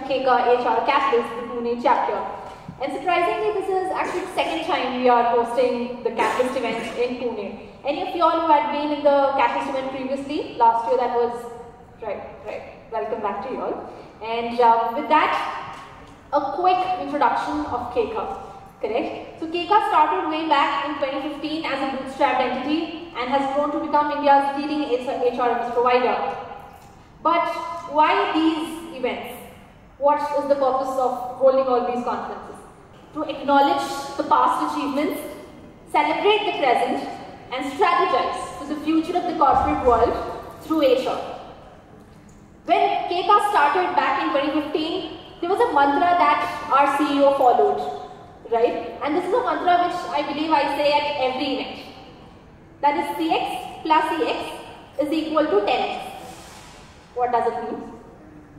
Keka HR Katalyst, the Pune chapter. And surprisingly, this is actually the second time we are hosting the Katalyst event in Pune. Any of you all who had been in the Katalyst event previously, last year that was, right, welcome back to you all. And with that, a quick introduction of Keka. Correct? So Keka started way back in 2015 as a bootstrapped entity and has grown to become India's leading HRMS provider. But why these events? What is the purpose of holding all these conferences? To acknowledge the past achievements, celebrate the present, and strategize for the future of the corporate world through HR. When Keka started back in 2015, there was a mantra that our CEO followed. Right? And this is a mantra which I believe I say at every event. That is CX plus EX is equal to 10x. What does it mean?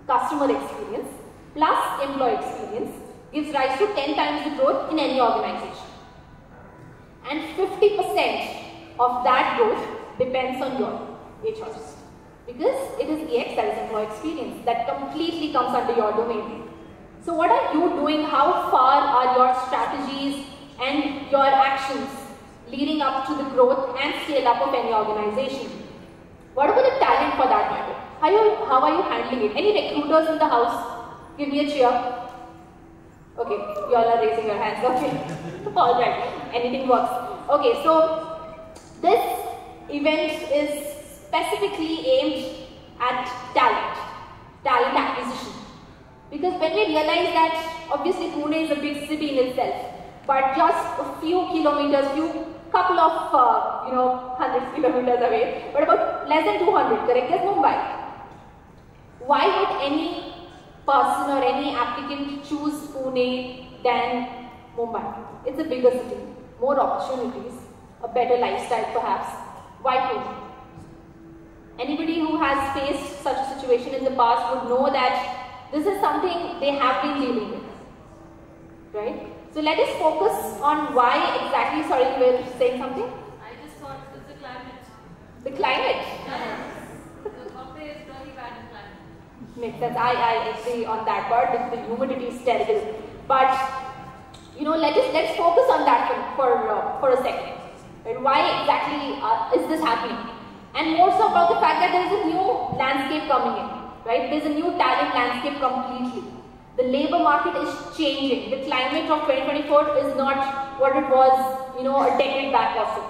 Customer experience plus employee experience gives rise to 10 times the growth in any organization. And 50% of that growth depends on your HRs. Because it is EX, that is employee experience, that completely comes under your domain. So what are you doing? How far are your strategies and your actions leading up to the growth and scale up of any organization? What about the talent for that matter? How are you handling it? Any recruiters in the house? Give me a cheer. Okay, you all are raising your hands. Okay, all right, anything works. Okay, so this event is specifically aimed at talent acquisition. Because when we realize that obviously Pune is a big city in itself, but just a few kilometers, couple of 100 kilometers away, but about less than 200, correct? There's Mumbai. Why would any person or any applicant choose Pune than Mumbai? It's a bigger city, more opportunities, a better lifestyle perhaps. Why Pune? Anybody who has faced such a situation in the past would know that this is something they have been dealing with, right? So let us focus on why exactly, sorry, you were saying something? I just thought it's the climate. The climate? Yes. The Bombay is really bad in climate. Makes sense, I agree on that part, the humidity is terrible. But, let's focus on that for a second. Right? Why exactly is this happening? And more so about the fact that there is a new landscape coming in. Right? There's a new talent landscape completely. The labor market is changing. The climate of 2024 is not what it was, a decade back or so.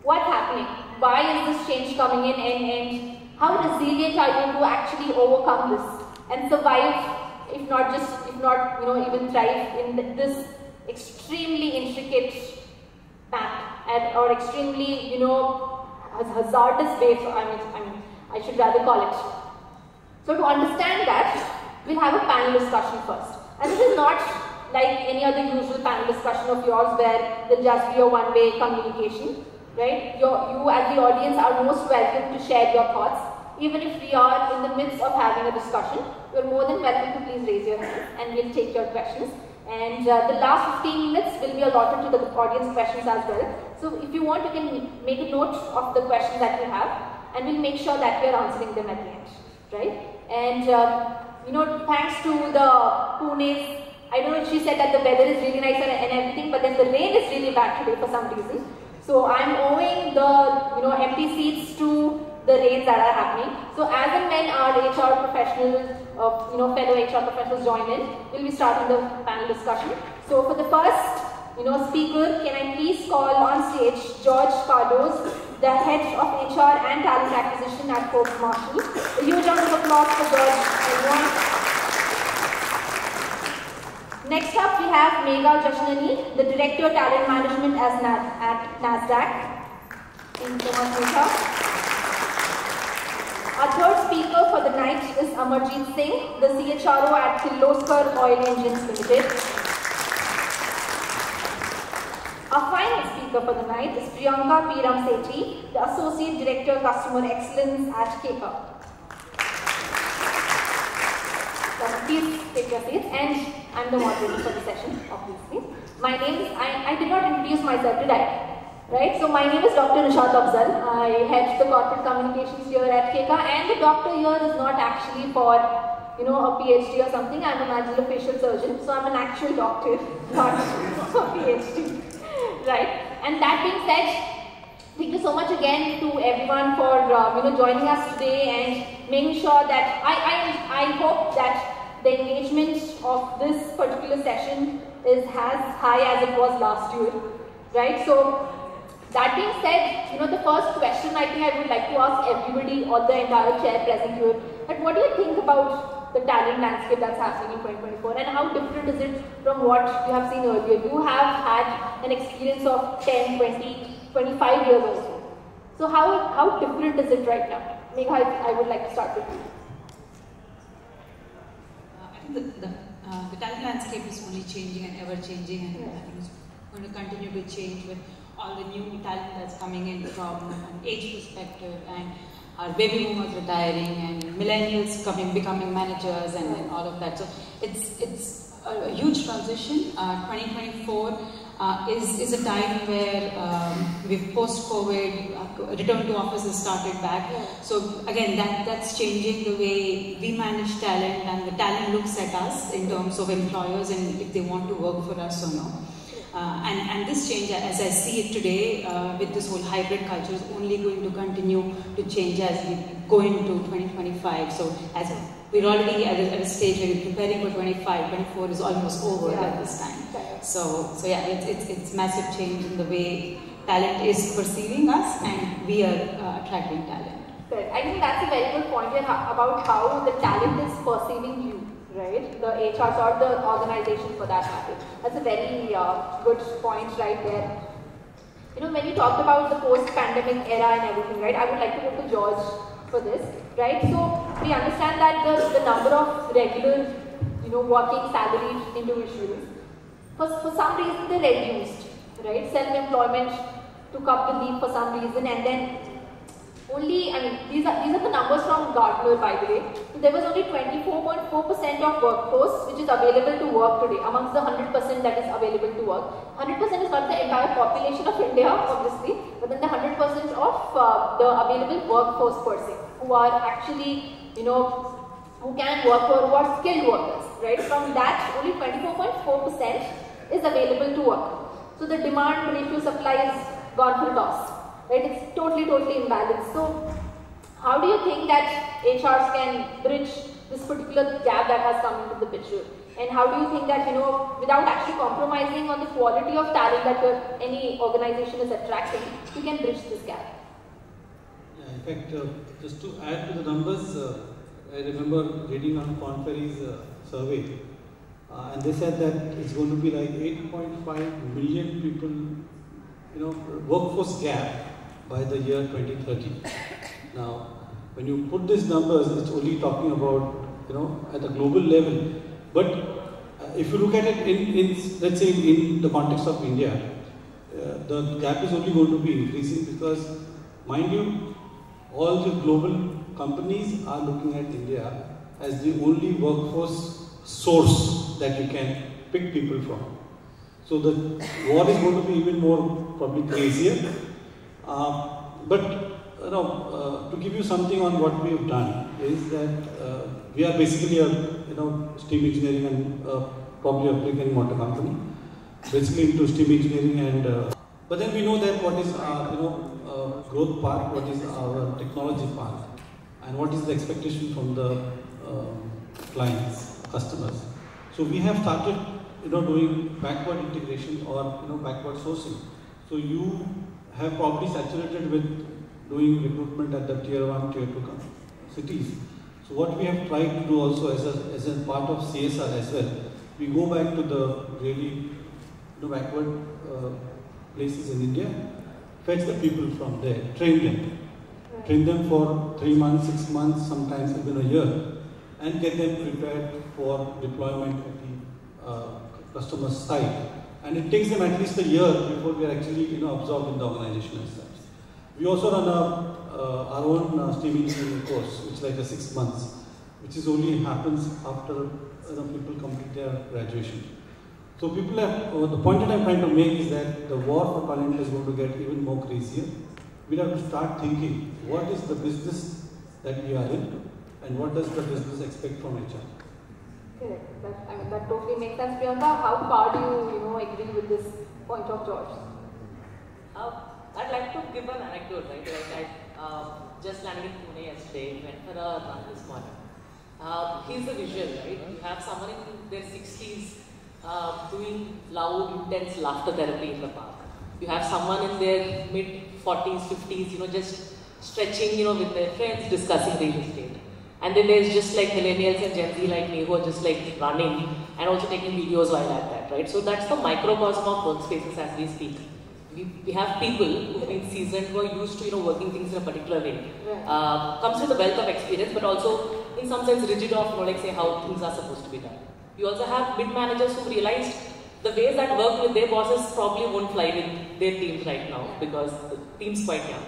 What's happening? Why is this change coming in, and how resilient are you to actually overcome this and survive, if not even thrive in this extremely intricate map or extremely, hazardous way, I should rather call it. So to understand that, we'll have a panel discussion first. And this is not like any other usual panel discussion of yours where there'll just be a one-way communication, right? You as the audience are most welcome to share your thoughts. Even if we are in the midst of having a discussion, you're more than welcome to please raise your hand and we'll take your questions. And the last 15 minutes will be allotted to the audience questions as well. So if you want, you can make a note of the questions that you have and we'll make sure that we are answering them at the end, right? And thanks to the Pune's, I don't know if she said that the weather is really nice and everything, but then the rain is really bad today for some reason. So I'm owing the empty seats to the rains that are happening. So as and when our HR professionals, fellow HR professionals join in, we'll be starting the panel discussion. So for the first speaker, can I please call on stage George Cardoz, the head of HR and talent acquisition at Forbes Marshall. A huge round of applause for George, everyone. Next up, we have Megha Jashnani, the Director of Talent Management at NASDAQ. Thank you so much, Megha. Our third speaker for the night is Amarjeet Singh, the CHRO at Kirloskar Oil Engines Limited. Our final speaker for the night is Priyanka Piram Sethi, the Associate Director Customer Excellence at Keka. So please take your seats, and I'm the moderator for the session, obviously. My name is, I did not introduce myself, did I? Right, so my name is Dr. Nishat Afzal. I head the corporate communications here at Keka, and the doctor here is not actually for a PhD or something. I'm a maxillofacial surgeon, so I'm an actual doctor, not a PhD, right? And that being said, thank you so much again to everyone for joining us today and making sure that I hope that the engagement of this particular session is as high as it was last year, right? So that being said, the first question I think I would like to ask everybody or the entire chair present here, that what do you think about the talent landscape that's happening in 2024 and how different is it from what you have seen earlier? You have had an experience of 10, 20, 25 years or so. So how different is it right now? Megha, I would like to start with you. I think the talent landscape is only changing and ever changing, and I think it's going to continue to change with all the new talent that's coming in from an age perspective, and our baby boomers retiring and millennials becoming managers and all of that. So it's a huge transition. 2024 is a time where we've post-COVID, return to office has started back. So again, that's changing the way we manage talent, and the talent looks at us in terms of employers and if they want to work for us or no. And this change, as I see it today, with this whole hybrid culture, is only going to continue to change as we go into 2025. So as we're already at a stage where we're preparing for 25, 24 is almost over at this time. So yeah, it's massive change in the way talent is perceiving us, and we are attracting talent. Good. I think that's a very good point here about how the talent is perceiving you. Right, the HRs or the organization for that matter. That's a very good point right there. When you talked about the post-pandemic era and everything, right, I would like to go to George for this, right? So we understand that the number of regular, working salaried individuals, for some reason they reduced, right? Self-employment took up the lead for some reason, and then these are the numbers from Gartner, by the way. So there was only 24.4% of workforce which is available to work today amongst the 100% that is available to work. 100% is not the entire population of India, obviously, but then the 100% of the available workforce per se, who are actually, who can work or who are skilled workers, right? From that, only 24.4% is available to work. So the demand ratio supply is gone for toss. Right? It's totally imbalanced. So how do you think that HRs can bridge this particular gap that has come into the picture? And how do you think that, without actually compromising on the quality of talent that any organization is attracting, you can bridge this gap? Yeah, in fact, just to add to the numbers, I remember reading on Korn Ferry's survey, and they said that it's going to be like 8.5 million people, workforce gap by the year 2030. Now, when you put these numbers, it's only talking about, at a global level. But if you look at it in let's say, in the context of India, the gap is only going to be increasing because, mind you, all the global companies are looking at India as the only workforce source that you can pick people from. So the war is going to be even more probably crazier. But to give you something on what we have done is that we are basically a steam engineering and probably a brick and mortar company, basically into steam engineering and. But then we know that what is our growth part, what is our technology part, and what is the expectation from the clients, customers. So we have started doing backward integration or backward sourcing. So you have probably saturated with doing recruitment at the tier 1, tier 2 cities. So what we have tried to do also as a part of CSR as well, we go back to the really backward places in India, fetch the people from there, train them for 3 months, 6 months, sometimes even a year, and get them prepared for deployment at the customer side. And it takes them at least a year before we are actually absorbed in the organization as such. We also run our own steam engineering course, which is like a 6 months, which is only happens after people complete their graduation. So people have, the point that I'm trying to make is that the war for talent is going to get even more crazier. We have to start thinking, what is the business that we are in, and what does the business expect from HR? Correct. That totally makes sense. Priyanka, how far do you agree with this point of George? I'd like to give an anecdote, right? Like I just landed in Pune yesterday, went for a run this morning. Here's the visual, right? You have someone in their 60s doing loud, intense laughter therapy in the park. You have someone in their mid 40s, 50s, just stretching, with their friends, discussing real estate. And then there's just like millennials and Gen Z like me who are just like running and also taking videos while at that, right? So that's the microcosm of workspaces as we speak. We have people who've been seasoned, who are used to working things in a particular way. Comes with a wealth of experience, but also in some sense rigid of like say how things are supposed to be done. You also have mid managers who realized the ways that work with their bosses probably won't fly with their teams right now because the team's quite young.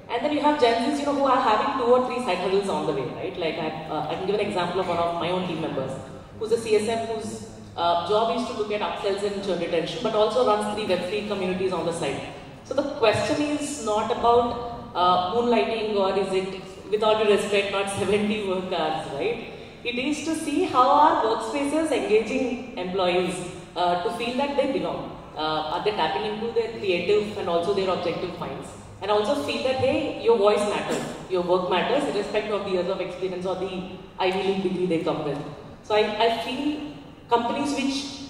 And then you have Gen Zs, who are having 2 or 3 side hustles on the way, right? Like I can give an example of one of my own team members, who's a CSM whose job is to look at upsells and churn retention, but also runs 3 Web3 communities on the side. So the question is not about moonlighting, or is it, with all due respect, not 70 work hours, right? It is to see how are workspaces engaging employees to feel that they belong. Are they tapping into their creative and also their objective minds? And also feel that, hey, your voice matters, your work matters, irrespective of the years of experience or the Ivy League degree they come with. So I feel companies which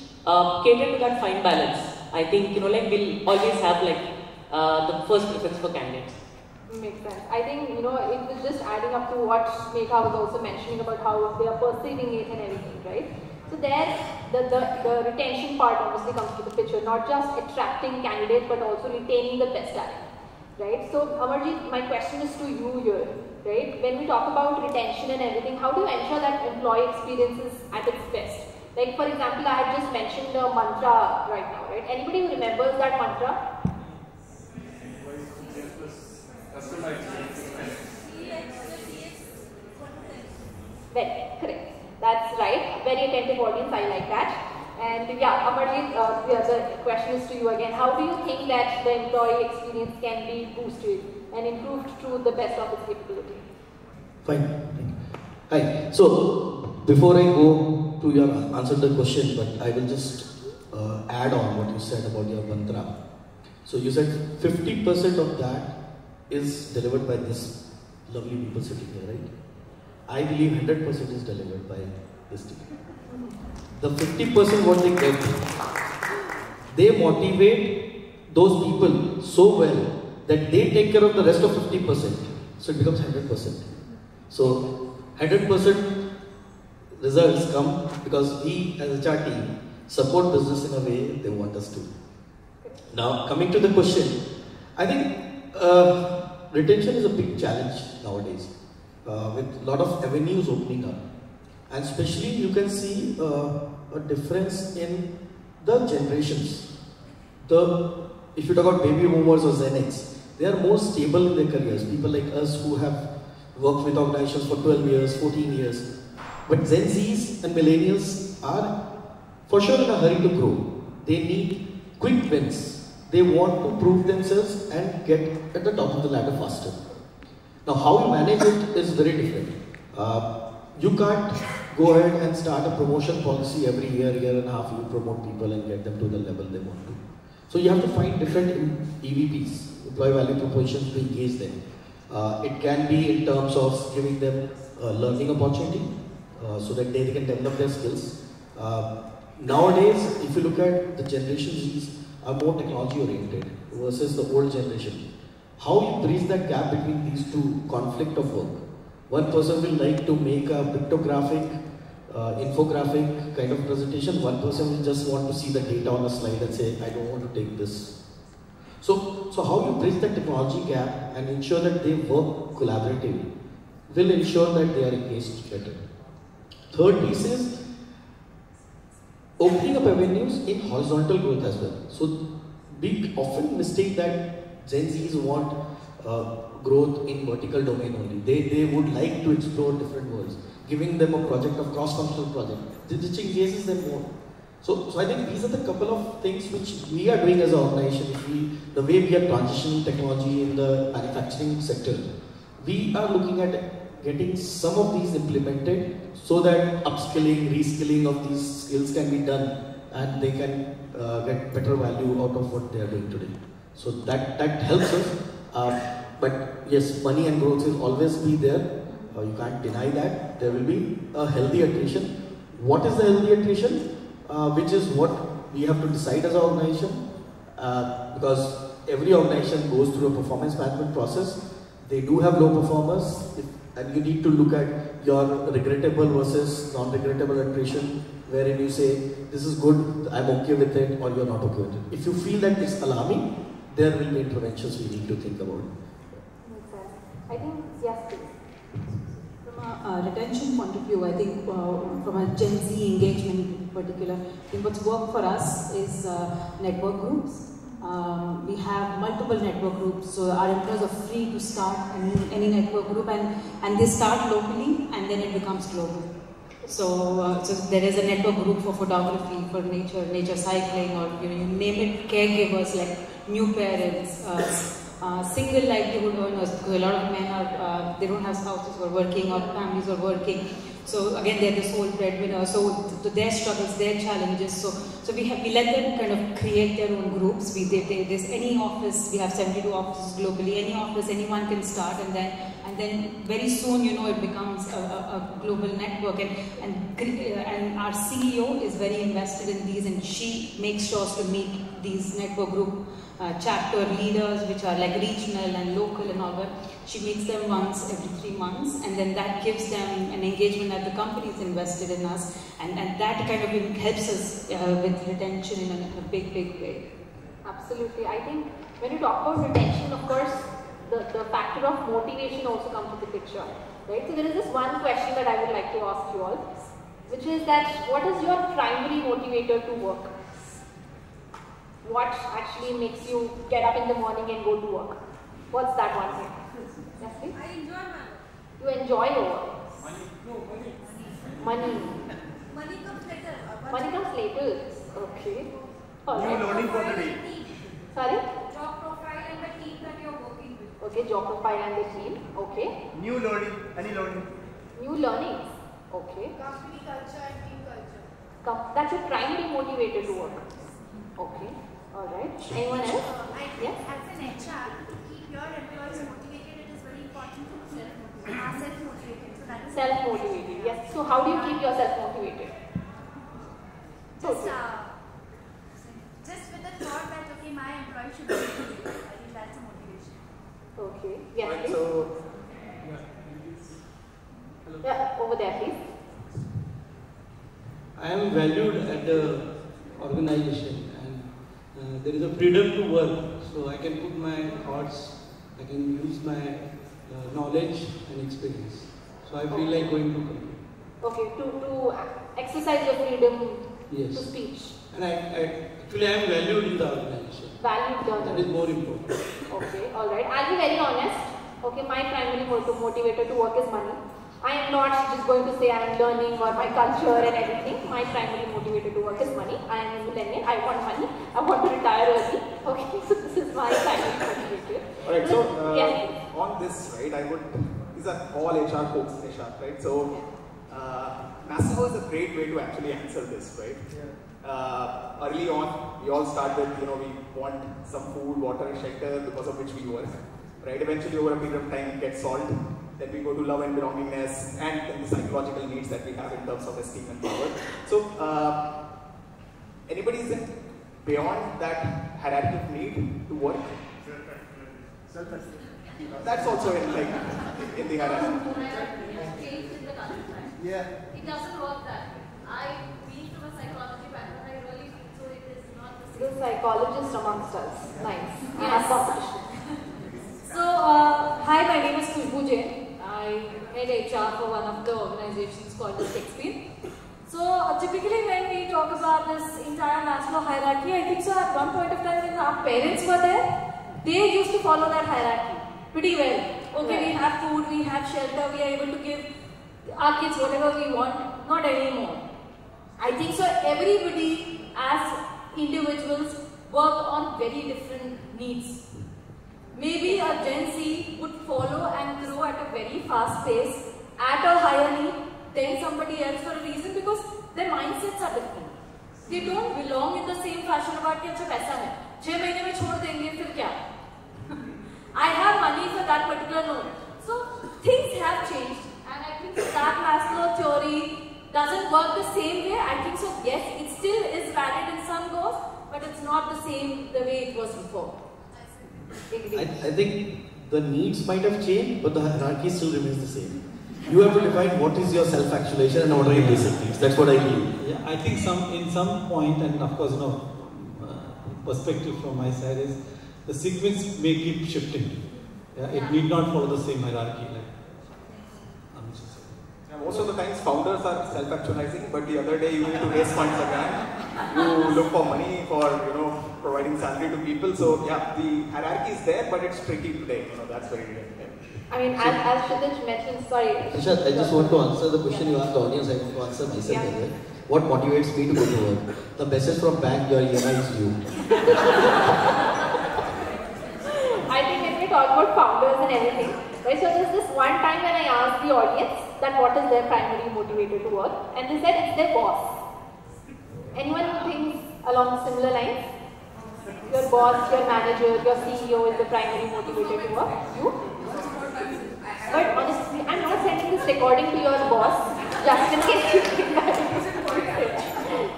cater to that fine balance, I think, will always have the first preference for candidates. Makes sense. I think, it was just adding up to what Megha was also mentioning about how they are perceiving it and everything, right? So there, the retention part obviously comes to the picture, not just attracting candidates, but also retaining the best talent. Right? So, Amarjeet, my question is to you here, right? When we talk about retention and everything, how do you ensure that employee experience is at its best? Like, for example, I had just mentioned the mantra right now, right? Anybody who remembers that mantra? Well, correct. That's right. Very attentive audience, I like that. And yeah, Amarjeet, the question is to you again. How do you think that the employee experience can be boosted and improved to the best of its capability? Fine. Hi. So, before I go to your answer to the question, but I will just add on what you said about your mantra. So, you said 50% of that is delivered by this lovely people sitting here, right? I believe 100% is delivered by this team. The 50% what they get, they motivate those people so well that they take care of the rest of 50%. So it becomes 100%. So 100% results come because we as a HR team support business in a way they want us to. Now coming to the question, I think retention is a big challenge nowadays with a lot of avenues opening up. And especially you can see a difference in the generations. If you talk about baby boomers or Gen X, they are more stable in their careers. People like us who have worked with organizations for 12 years, 14 years. But Gen Zs and millennials are for sure in a hurry to grow. They need quick wins. They want to prove themselves and get at the top of the ladder faster. Now how you manage it is very different. You can't go ahead and start a promotion policy every year and a half. You promote people and get them to the level they want to. So you have to find different EVPs, employee value propositions, to engage them. It can be in terms of giving them a learning opportunity so that they can develop their skills. Nowadays, if you look at the Generation Zs are more technology oriented versus the old generation. How you bridge that gap between these two conflict of work? One person will like to make a pictographic, infographic kind of presentation. One person will just want to see the data on a slide and say, I don't want to take this. So how you bridge that technology gap and ensure that they work collaboratively will ensure that they are engaged better. Third piece is opening up avenues in horizontal growth as well. So we often mistake that Gen Zs want growth in vertical domain only. They would like to explore different worlds. Giving them a project, a cross-functional project, which engages them more. So I think these are the couple of things which we are doing as an organization. The way we are transitioning technology in the manufacturing sector, we are looking at getting some of these implemented so that upskilling, reskilling of these skills can be done and they can get better value out of what they are doing today. So that helps us. But yes, money and growth will always be there. You can't deny that. There will be a healthy attrition. What is the healthy attrition? Which is what we have to decide as an organization. Because every organization goes through a performance management process. They do have low performers, and you need to look at your regrettable versus non-regrettable attrition, wherein you say, this is good, I'm okay with it, or you're not okay with it. If you feel that it's alarming, there will be interventions we need to think about. I think, yes, please. From a retention point of view, I think from a Gen Z engagement in particular, I think what's worked for us is network groups. We have multiple network groups, so our employees are free to start any network group, and they start locally and then it becomes global. So there is a network group for photography, for nature cycling, or you name it, caregivers like new parents, single livelihood earners, because a lot of men are they don't have spouses who are working or families who are working. So again, they're the sole breadwinner. So their struggles, their challenges. So we let them kind of create their own groups. There's any office. We have 72 offices globally. Any office, anyone can start, and then very soon, it becomes a global network. And our CEO is very invested in these, and she makes sure to meet these network group chapter leaders, which are like regional and local and all that. She meets them once every 3 months, and then that gives them an engagement that the company is invested in us, and that kind of helps us with retention in a big way. Absolutely. I think when you talk about retention, of course, the factor of motivation also comes into the picture, right? So there is this one question that I would like to ask you all, which is that what is your primary motivator to work? What actually makes you get up in the morning and go to work? What's that one thing? Yes, please? I enjoy my work. You enjoy your work? Money. No, money. Money. Money comes later. Money comes later. Okay. All right. New learning for the day. Sorry? Job profile and the team that you're working with. Okay, job profile and the team. Okay. New learning. Any learning. New learnings. Okay. Company culture and team culture. That's your primary motivator to work. Okay. All right. Anyone else? I think Yes? as an HR, to keep your employees motivated, it is very important to self-motivated. So that is Self-motivated. Yes. So how do you keep yourself motivated? Just with the thought that okay, my employee should be motivated. I think that's a motivation. Okay. Yes, Right, please. so, Yeah, over there, please. I am valued at the organization, and there is a freedom to work, so I can put my thoughts, I can use my knowledge and experience. So I feel like going to company. Okay, to exercise your freedom Yes. to speech. And I am valued in the organization. Valued That is learning. more important. Okay, alright. I'll be very honest. Okay, my primary motivator to work is money. I am not just going to say I am learning or my culture and everything. My primary motivator to work is money. I am a millennial. I want money. I want to retire early. Okay, so this is my primary motivator. alright, so Yes. on this, right, these are all HR folks, HR, right? So, Massimo is a great way to actually answer this, right? Early on, we all start with, we want some food, water, shelter, because of which we work, right? Eventually, over a period of time, it gets solved. Then we go to love and belongingness and then the psychological needs that we have in terms of esteem and power. So, anybody is beyond that hierarchical need to work? That's also in the hierarchy. Changed in the countryside. Yeah. It doesn't work that way. I being from a psychology background, I really feel so it is not the same. The psychologist amongst us. Nice. We Yes. have competition. So, hi, my name is Khushbu Jain. I head HR for one of the organizations called the Shakespeare. So, typically when we talk about this entire Maslow hierarchy, I think so at one point of time when our parents were there, they used to follow that hierarchy pretty well. Okay, we have food, we have shelter, we are able to give our kids whatever we want, not anymore. I think so everybody as individuals work on very different needs. Maybe a Gen Z would follow and grow at a very fast pace at a higher need than somebody else for a reason because their mindsets are different. They don't belong in the same fashion about कि अच्छा पैसा है 6 महीने में छोड़ देंगे फिर क्या? I have money for that particular loan. So things have changed, and I think that Maslow theory doesn't work the same way. I think so. Yes, it still is valid in some goals, but it's not the same the way it was before. I think the needs might have changed, but the hierarchy still remains the same. You have to define what is your self-actualization and what are your basic needs. That's what I believe. Yeah, I think in some point, and of course, perspective from my side is the sequence may keep shifting. Yeah, it need not follow the same hierarchy. Most of the times founders are self-actualizing, but the other day you need to raise funds again. You look for money for providing salary to people. So yeah, the hierarchy is there, but it's tricky today. That's very real. I mean, as Kshitij mentioned, sorry. Rishad, I just want to answer the question you asked the audience. I want to answer myself as well. What motivates me to go to work? The message from bank, your EMI is due. I think when we talk about founders and everything, right? So there's this one time when I asked the audience that what is their primary motivator to work, and they said it's their boss. Anyone who thinks along similar lines? Your boss, your manager, your CEO is the primary motivator to work. You? But honestly, I'm not sending this recording to your boss just in case you think that.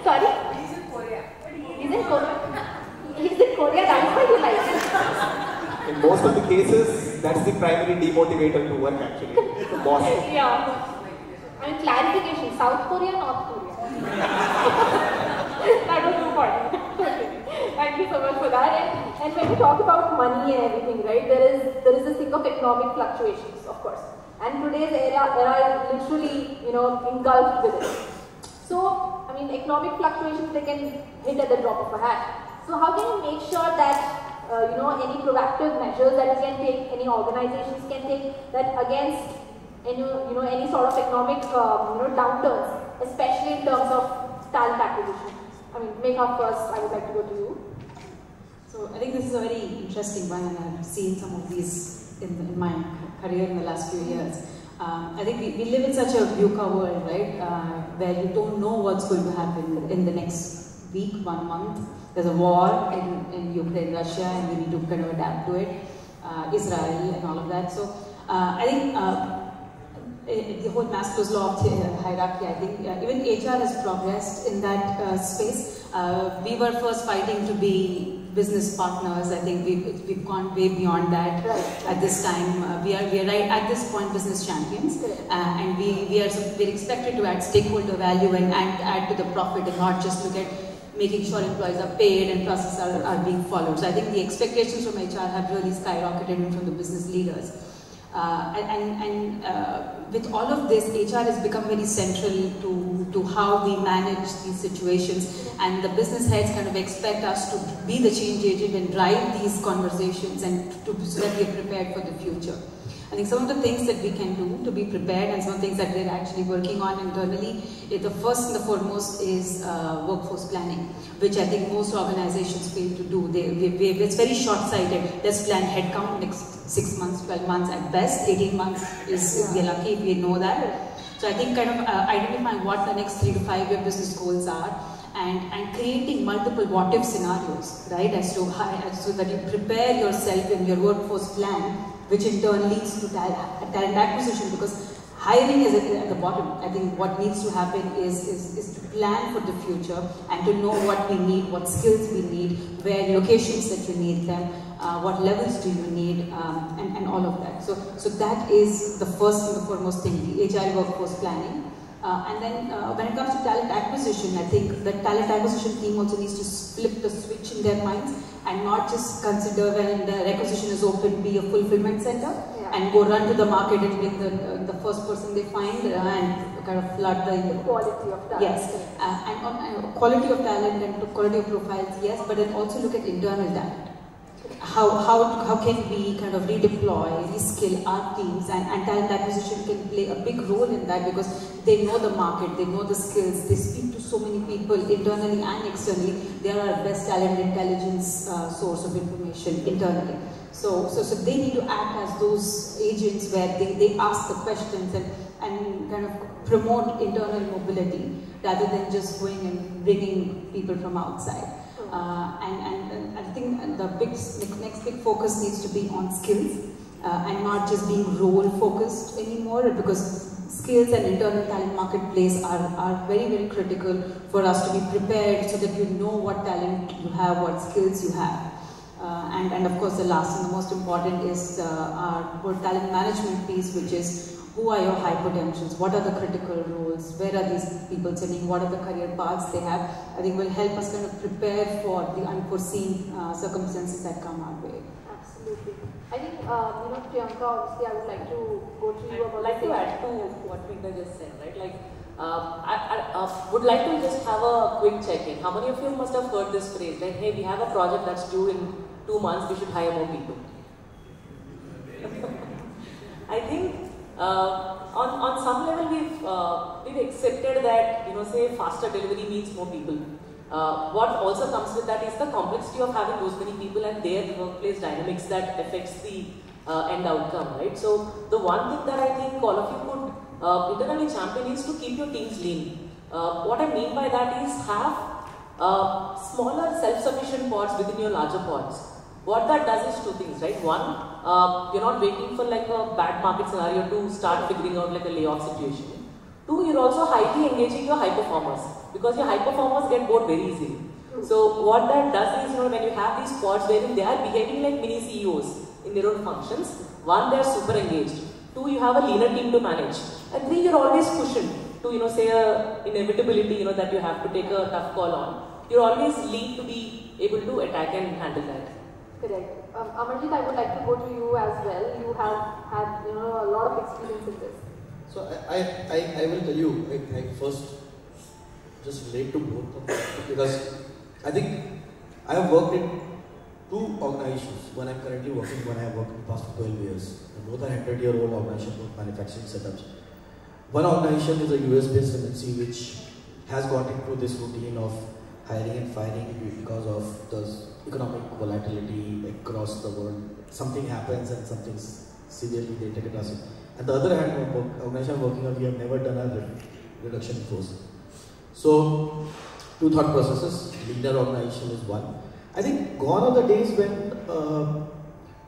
Sorry? He's in Korea. He's in Korea. He's in Korea, that's why you like him. In most of the cases, that's the primary demotivator to work actually. The boss. Yeah. I mean, clarification, South Korea, North Korea. That was important. Thank you so much for that. And when we talk about money and everything, right, there is this thing of economic fluctuations, of course. And today's era is literally, engulfed with it. So, I mean, economic fluctuations, they can hit at the drop of a hat. So how can you make sure that, any proactive measures that you can take, any organizations can take that against, any sort of economic, downturns, especially in terms of talent acquisition? I mean, Megha first, I would like to go to you. So I think this is a very interesting one, and I've seen some of these in my career in the last few years. I think we live in such a VUCA world, right, where you don't know what's going to happen in the next week, 1 month. There's a war in Ukraine, Russia, and we need to kind of adapt to it. Israel and all of that. So I think the whole Maslow's law of hierarchy, I think even HR has progressed in that space. We were first fighting to be business partners. I think we've gone way beyond that. Right. At this time. We are right at this point business champions, and we're expected to add stakeholder value and add to the profit and not just look at making sure employees are paid and processes are being followed. So I think the expectations from HR have really skyrocketed from the business leaders. With all of this, HR has become very central to how we manage these situations, and the business heads kind of expect us to be the change agent and drive these conversations and so that we are prepared for the future. I think some of the things that we can do to be prepared and some of the things that we're actually working on internally, the first and the foremost is workforce planning, which I think most organizations fail to do. It's very short-sighted. Let's plan headcount next 6 months, 12 months at best, 18 months is we're lucky if we know that. So I think kind of identifying what the next 3 to 5 year business goals are and creating multiple what-if scenarios, right, so that you prepare yourself in your workforce plan, which in turn leads to talent acquisition, because hiring is at the bottom. I think what needs to happen is to plan for the future and to know what we need, what skills we need, where locations that you need them, what levels do you need, and all of that. So that is the first and the foremost thing, the HR workforce planning. And then when it comes to talent acquisition, I think the talent acquisition team also needs to flip the switch in their minds and not just consider when the requisition is open, be a fulfillment center and go run to the market and bring the first person they find and kind of flood the quality of talent. Yes, and on quality of talent and quality of profiles, yes, but then also look at internal talent. how can we kind of redeploy, reskill our teams, and talent acquisition can play a big role in that because they know the market, they know the skills, they speak to so many people internally and externally. They are our best talent intelligence source of information internally. So they need to act as those agents where they ask the questions and kind of promote internal mobility rather than just going and bringing people from outside. And I think the next big focus needs to be on skills and not just being role focused anymore, because skills and internal talent marketplace are very, very critical for us to be prepared so that you know what talent you have, what skills you have. And of course the last and the most important is our whole talent management piece, which is who are your high potentials, what are the critical roles, where are these people sitting, what are the career paths they have. I think will help us kind of prepare for the unforeseen circumstances that come our way. Absolutely. I think, Priyanka, obviously I would like to go to you about... I'd like to add to what Keka just said, right? Like, I would like to just have a quick check-in. How many of you must have heard this phrase, like, hey, we have a project that's due in 2 months, we should hire more people. I think on some level we've accepted that, say faster delivery means more people. What also comes with that is the complexity of having those many people and their workplace dynamics that affects the end outcome, right? So the one thing that I think all of you could internally champion is to keep your teams lean. What I mean by that is have smaller self-sufficient pods within your larger pods. What that does is 2 things, right? One, you're not waiting for like a bad market scenario to start figuring out like a layoff situation. 2, you're also highly engaging your high performers, because your high performers get bored very easily. So what that does is, when you have these pods wherein they are behaving like mini CEOs in their own functions, 1, they're super engaged. 2, you have a leaner team to manage. And 3, you're always cushioned to, say a inevitability, that you have to take a tough call on. You're always lean to be able to attack and handle that. Correct. Amarjit, I would like to go to you as well. You have had, a lot of experience in this. So I will tell you, I first just relate to both of them, because I think I have worked in 2 organizations. One I'm currently working, one I have worked in the past 12 years. And both are 100-year-old organizations, both manufacturing setups. One organization is a US-based MNC which has got into this routine of hiring and firing because of the economic volatility across the world. Something happens and something severely they take it as. And the other hand, organization I'm working on, we have never done a reduction in force. So, 2 thought processes. Leader organization is one. I think gone are the days when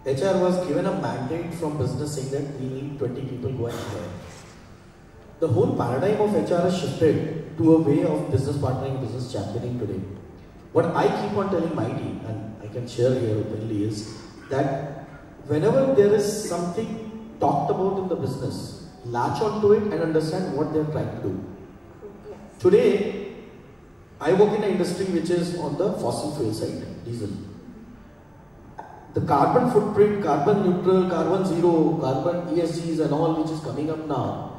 HR was given a mandate from business saying that we need 20 people go and hire. The whole paradigm of HR has shifted to a way of business partnering, business championing today. What I keep on telling my team, and I can share here openly, is that whenever there is something talked about in the business, latch onto it and understand what they are trying to do. Today, I work in an industry which is on the fossil fuel side, diesel. The carbon footprint, carbon neutral, carbon zero, carbon ESGs and all which is coming up now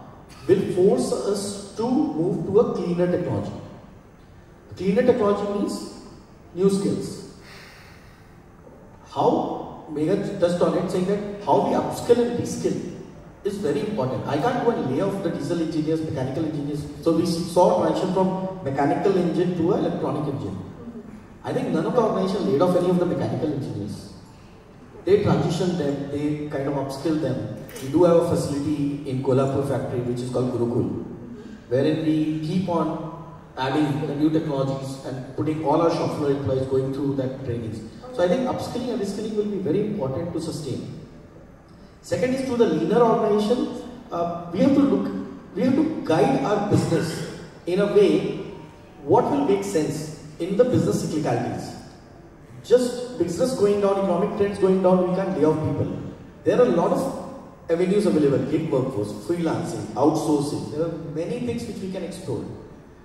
will force us to move to a cleaner technology. Cleaner technology means new skills. How Megha touched on it, saying that how we upskill and reskill is very important. I can't go and lay off the diesel engineers, mechanical engineers. So we saw transition from mechanical engine to an electronic engine. I think none of the organization laid off any of the mechanical engineers. They transitioned them, they kind of upskill them. We do have a facility in Kolhapur factory which is called Gurukul, wherein we keep on adding the new technologies and putting all our shop floor employees going through that trainings. So I think upskilling and reskilling will be very important to sustain. Second is to the leaner organization, we have to guide our business in a way what will make sense in the business cyclicalities. Just business going down, economic trends going down, we can't lay off people. There are a lot of avenues available, gig workforce, freelancing, outsourcing. There are many things which we can explore.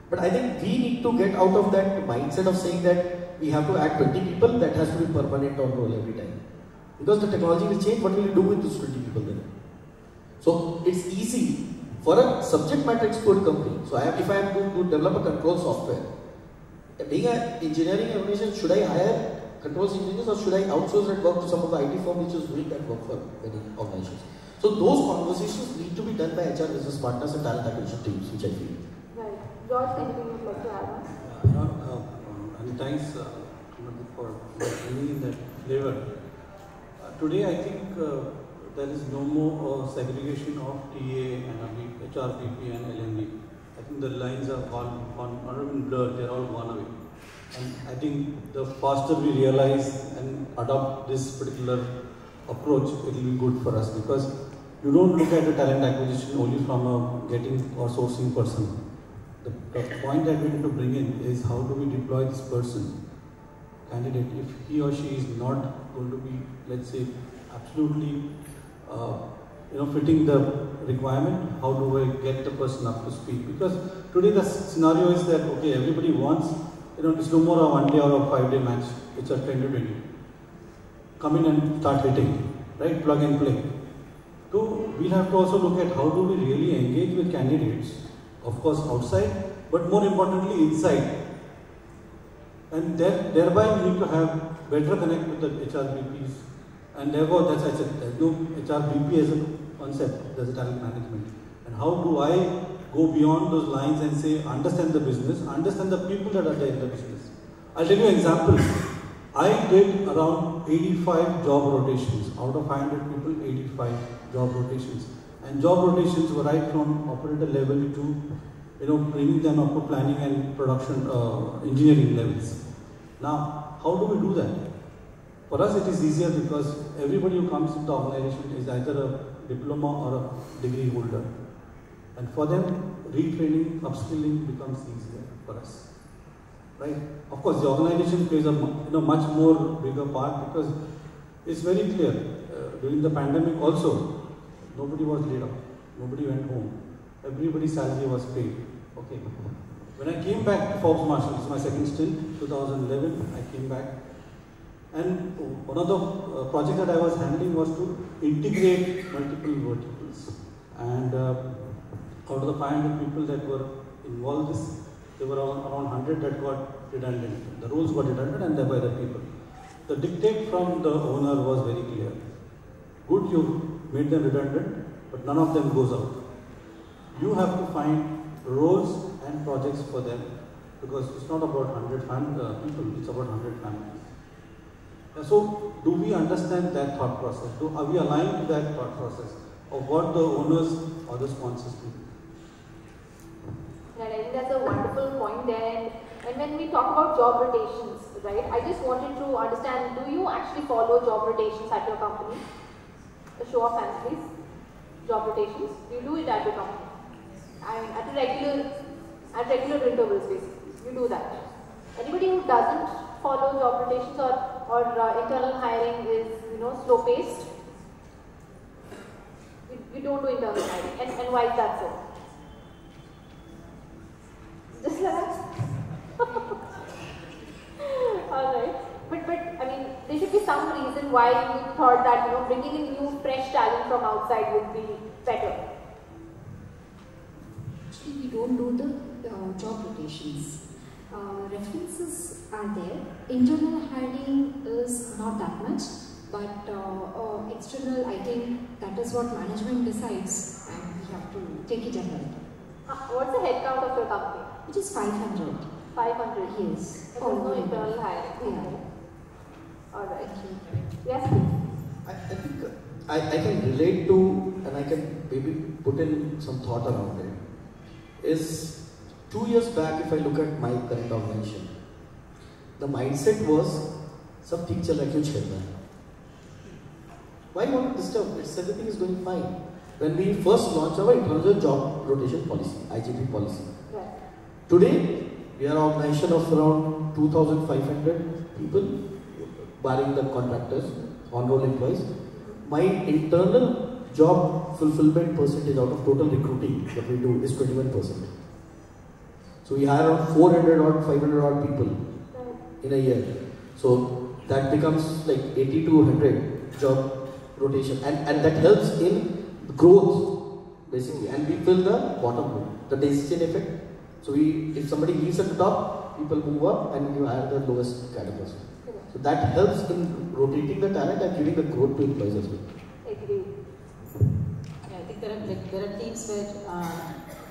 But I think we need to get out of that mindset of saying that we have to add 20 people, that has to be permanent on roll every time. Because the technology will change, what will you do with those 20 people then? So it's easy for a subject matter expert company. So if I am to develop a control software, being an engineering organization, should I hire controls engineers, or should I outsource that work to some of the IT firm which is doing that work for many organizations? So those conversations need to be done by HR business partners and talent acquisition teams, which I feel. Right. George, anything you'd like to add on? And thanks for bringing in that flavor. Today, I think there is no more segregation of TA and HR, BP and LMD. I think the lines are all not even blurred, they are all gone away. And I think the faster we realize and adopt this particular approach, it will be good for us, because you don't look at the talent acquisition only from a getting or sourcing person. The point that we need to bring in is how do we deploy this person, candidate, if he or she is not going to be, let's say, absolutely fitting the requirement, how do I get the person up to speed? Because today the scenario is that, okay, everybody wants, it's no more a 1 day or a 5 day match, it's a 10 to 20. Come in and start hitting, right? Plug and play. So we'll have to also look at how do we really engage with candidates, of course outside, but more importantly inside. And thereby we need to have better connect with the HRBPs. And therefore, that's why I said, there's no HRBP as a concept, there's a talent management. And how do I go beyond those lines and say, understand the business, understand the people that are there in the business. I'll tell you an example. I did around 85 job rotations. Out of 500 people, 85 job rotations. And job rotations were right from operator level to, bringing them up to planning and production engineering levels. Now, how do we do that? For us, it is easier because everybody who comes into the organization is either a diploma or a degree holder. And for them, retraining, upskilling becomes easier for us. Right? Of course, the organization plays a much more bigger part, because it's very clear. During the pandemic also, nobody was laid off. Nobody went home. Everybody's salary was paid. Okay. When I came back to Forbes Marshall, this is my second stint, 2011, I came back. And one of the projects that I was handling was to integrate multiple verticals. And out of the 500 people that were involved in this, there were around 100 that got redundant. The roles got redundant and thereby the people. The dictate from the owner was very clear. Good, you made them redundant, but none of them goes out. You have to find roles and projects for them, because it's not about 100 people, it's about 100 families. So, do we understand that thought process? Are we aligned to that thought process of what the owners or the sponsors do? And I think that's a wonderful point there. And when we talk about job rotations, right, I just wanted to understand, do you actually follow job rotations at your company? A show of hands, please. Job rotations. Do you do it at your company? I mean, at regular intervals, basically. You do that. Anybody who doesn't follow job rotations or internal hiring is, slow paced? You don't do internal hiring. And why is that so? Just like that? Alright. But I mean, there should be some reason why you thought that, bringing in new fresh talent from outside would be better. Actually, we don't do the job rotations. References are there. Internal hiring is not that much, but external, I think that is what management decides, and we have to take it ahead. What's the headcount of your company? It is 500. 500? Yes. But there's no internal hiring. Yeah. Alright. Yes, please. I think I can relate to, and I can maybe put in some thought around it, is 2 years back, if I look at my current organization, the mindset was, sab theek chal raha hai, kyun chhed raha hai? Why not disturb? Everything is going fine. When we first launched our internal job rotation policy, IGP policy. Right. Today, we are an organization of around 2,500 people, barring the contractors, on-roll employees. My internal job fulfillment percentage out of total recruiting that we do is 21%. So we hire around 400 or 500 odd people in a year. So that becomes like 80 to 100 job rotation, and that helps in growth basically, and we fill the bottom one, the decision effect. So if somebody leaves at the top, people move up and you hire the lowest cadre person. So that helps in rotating the talent and giving the growth to employees as well. Agree. Yeah, I think there are teams where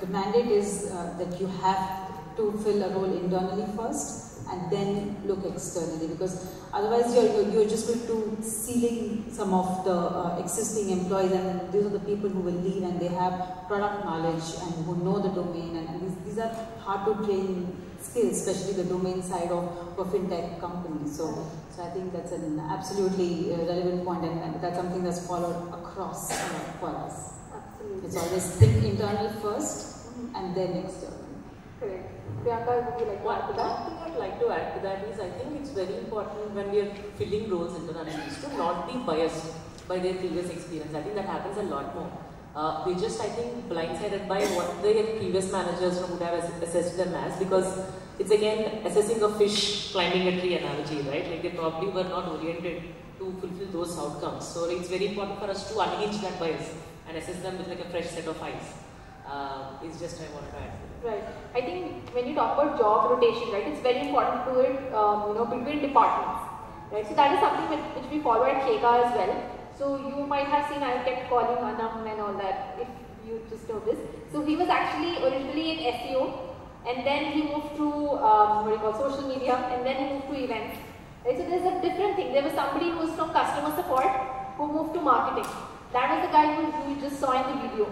the mandate is that you have to fill a role internally first and then look externally, because otherwise you're just going to ceiling some of the existing employees, and these are the people who will leave and they have product knowledge and who know the domain, and these are hard to train skills, especially the domain side of a fintech company. So I think that's an absolutely relevant point, and that's something that's followed across for us. Absolutely. It's always think internal first and then external. Correct. Priyanka, would you like to add to that? One thing I'd like to add to that is I think it's very important when we are filling roles internally to not be biased by their previous experience. I think that happens a lot more. They just, I think, blindsided by what their previous managers would have assessed them as, because it's again assessing a fish climbing a tree analogy, right? Like they probably were not oriented to fulfill those outcomes. So it's very important for us to unhinge that bias and assess them with like a fresh set of eyes. It's just I wanted to add. Right. I think when you talk about job rotation, right, it's very important to do it, between departments, right? So that is something which we follow at Keka as well. So you might have seen I kept calling Anam and all that, if you just know this. So he was actually originally in SEO, and then he moved to social media, and then he moved to events. Right? So there's a different thing. There was somebody who was from customer support who moved to marketing. That was the guy who you just saw in the video.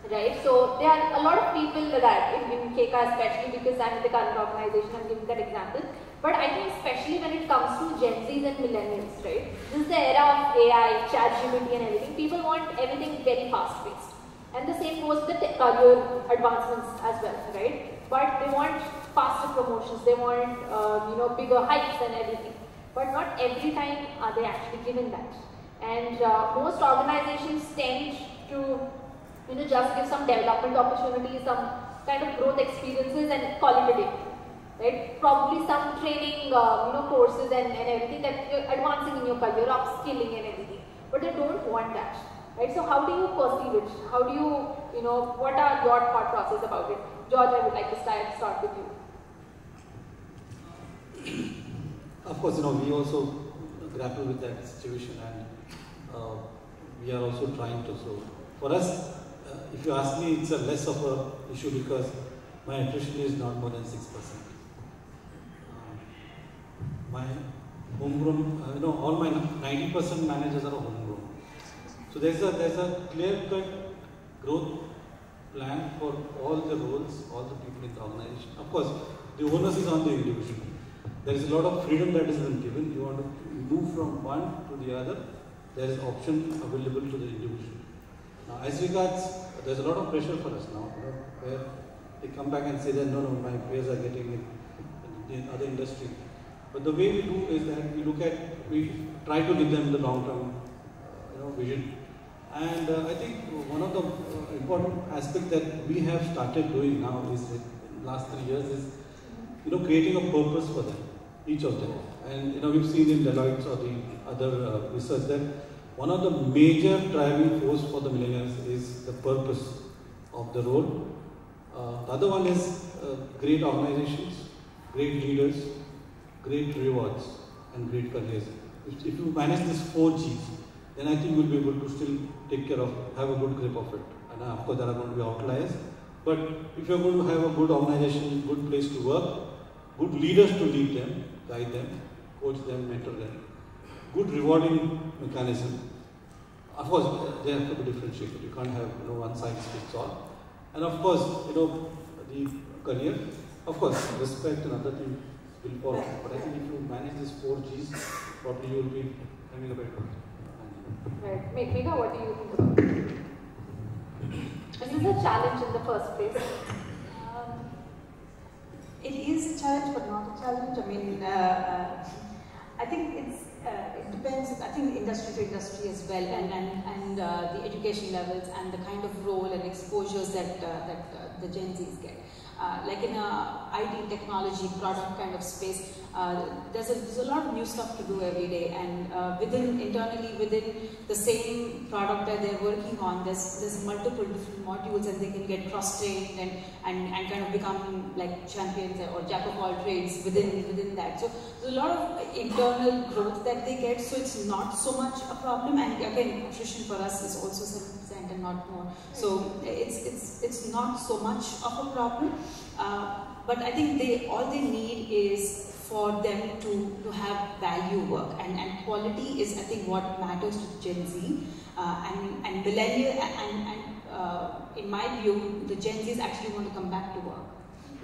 Right, so there are a lot of people that in Keka especially, because I'm in the current organization, I'm giving that example. But I think especially when it comes to Gen Zs and millennials, right? This is the era of AI, ChatGPT and everything. People want everything very fast paced. And the same goes with the career advancements as well, right? But they want faster promotions, they want bigger hikes and everything. But not every time are they actually given that. And most organizations tend to just give some development opportunities, some kind of growth experiences and call it a day, right? Probably some training, courses and everything that you're advancing in your career, upskilling and everything. But they don't want that, right? So how do you perceive it? How do you, what are your thought process about it? George, I would like to start with you. Of course, we also grapple with that situation, and we are also trying to. So for us, if you ask me, it's a less of a issue because my attrition is not more than 6%. My homegrown, all my 90% managers are homegrown. So there's a clear-cut growth plan for all the roles, all the people in the organization. Of course, the onus is on the individual. There is a lot of freedom that is been given. You want to move from one to the other. There is option available to the individual. Now, as regards, there's a lot of pressure for us now, where they come back and say that no, my peers are getting it in other industry. But the way we do is that we try to give them the long-term, vision. And I think one of the important aspects that we have started doing now is, in the last 3 years, is creating a purpose for them, each of them. And we've seen in Deloitte or the other research that one of the major driving force for the millennials is the purpose of the role. The other one is great organizations, great leaders, great rewards, and great careers. If you manage these 4 Gs, then I think you'll be able to still take care of, have a good grip of it. And of course, there are going to be outliers. But if you're going to have a good organization, good place to work, good leaders to lead them, guide them, coach them, mentor them, good rewarding mechanism. Of course, they have to be differentiated. You can't have one size fits all. And of course, the career. Of course, respect and other things will follow. But I think if you manage these 4 Gs, probably you will be having a better. Right. Keka, what do you think about it? This is a challenge in the first place. It is a challenge, but not a challenge. I mean, I think it depends, I think, industry to industry as well, and the education levels and the kind of role and exposures that the Gen Zs get. Like in a IT technology product kind of space, there's a lot of new stuff to do every day, and internally within the same product that they're working on, there's multiple different modules, and they can get cross-trained and kind of become like champions or jack of all trades within that. So there's a lot of internal growth that they get, so it's not so much a problem. And again, attrition for us is also 7% and not more. So it's not so much of a problem. But I think all they need is for them to have value work, and quality is, I think, what matters to Gen Z and millennial, and in my view, the Gen Zs actually want to come back to work.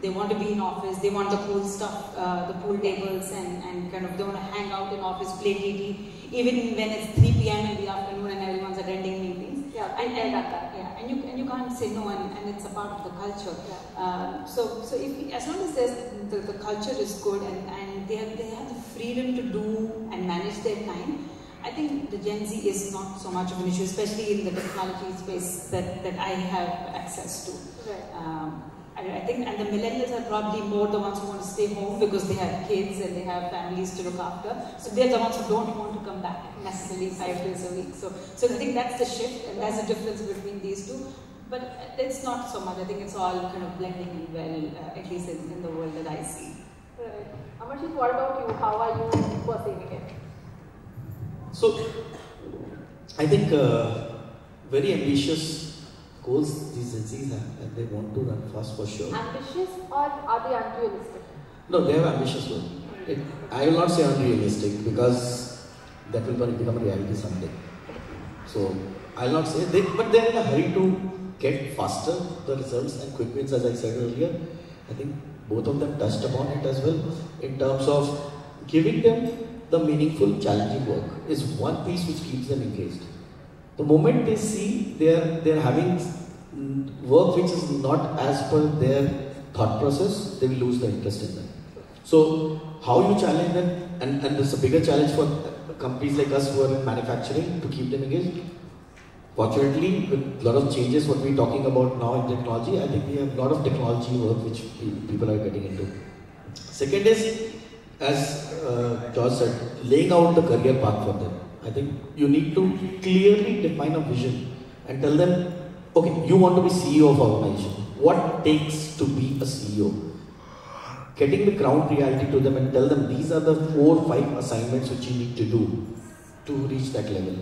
They want to be in office, they want the cool stuff, the pool tables, and kind of they want to hang out in office, play TT, even when it's 3 p.m. in the afternoon and everyone's attending meetings. Yeah, and you can't say no, and it's a part of the culture. Yeah. So as long as the culture is good and they have the freedom to do and manage their time, I think the Gen Z is not so much of an issue, especially in the technology space that I have access to. Right. I think, and the millennials are probably more the ones who want to stay home because they have kids and they have families to look after. So they're the ones who don't want to come back necessarily 5 days a week. So I think that's the shift, and that's the difference between these two. But it's not so much. I think it's all kind of blending in well, at least in the world that I see. Right. Amarjit, what about you? How are you perceiving it? So, I think very ambitious goals these Gen Zs have, and they want to run fast for sure. Ambitious, or are they unrealistic? No, they have ambitious goals. I will not say unrealistic, because that will become a reality someday. So I will not say, but they are in a hurry to get faster the results and quick wins, as I said earlier. I think both of them touched upon it as well, in terms of giving them the meaningful, challenging work is one piece which keeps them engaged. The moment they see they're having work which is not as per their thought process, they will lose the interest in them. So how you challenge them, and there's a bigger challenge for companies like us who are in manufacturing to keep them engaged. Fortunately, with a lot of changes, what we're talking about now in technology, I think we have a lot of technology work which people are getting into. Second is, as George said, laying out the career path for them. I think you need to clearly define a vision and tell them, okay, you want to be CEO of an organization. What takes to be a CEO? Getting the ground reality to them and tell them these are the 4 or 5 assignments which you need to do to reach that level.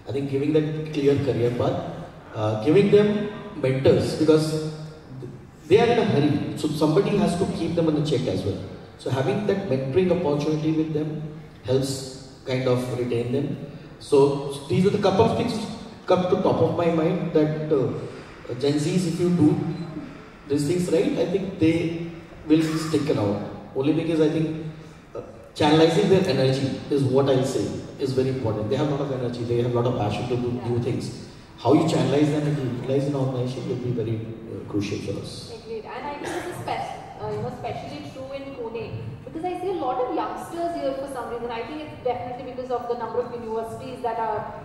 I think giving that clear career path, giving them mentors, because they are in a hurry, so somebody has to keep them on the check as well. So having that mentoring opportunity with them helps kind of retain them. So these are the couple of things come to top of my mind, that Gen Zs, if you do these things right, I think they will stick around. Only because I think channelizing their energy is what I'll say is very important. They have a lot of energy, they have a lot of passion to do new things. How you channelize them and utilize an organization will be very crucial for us. Agreed. And I think this is especially true in Pune, because I see a lot of youngsters here for some reason. I think it's definitely because of the number of universities that are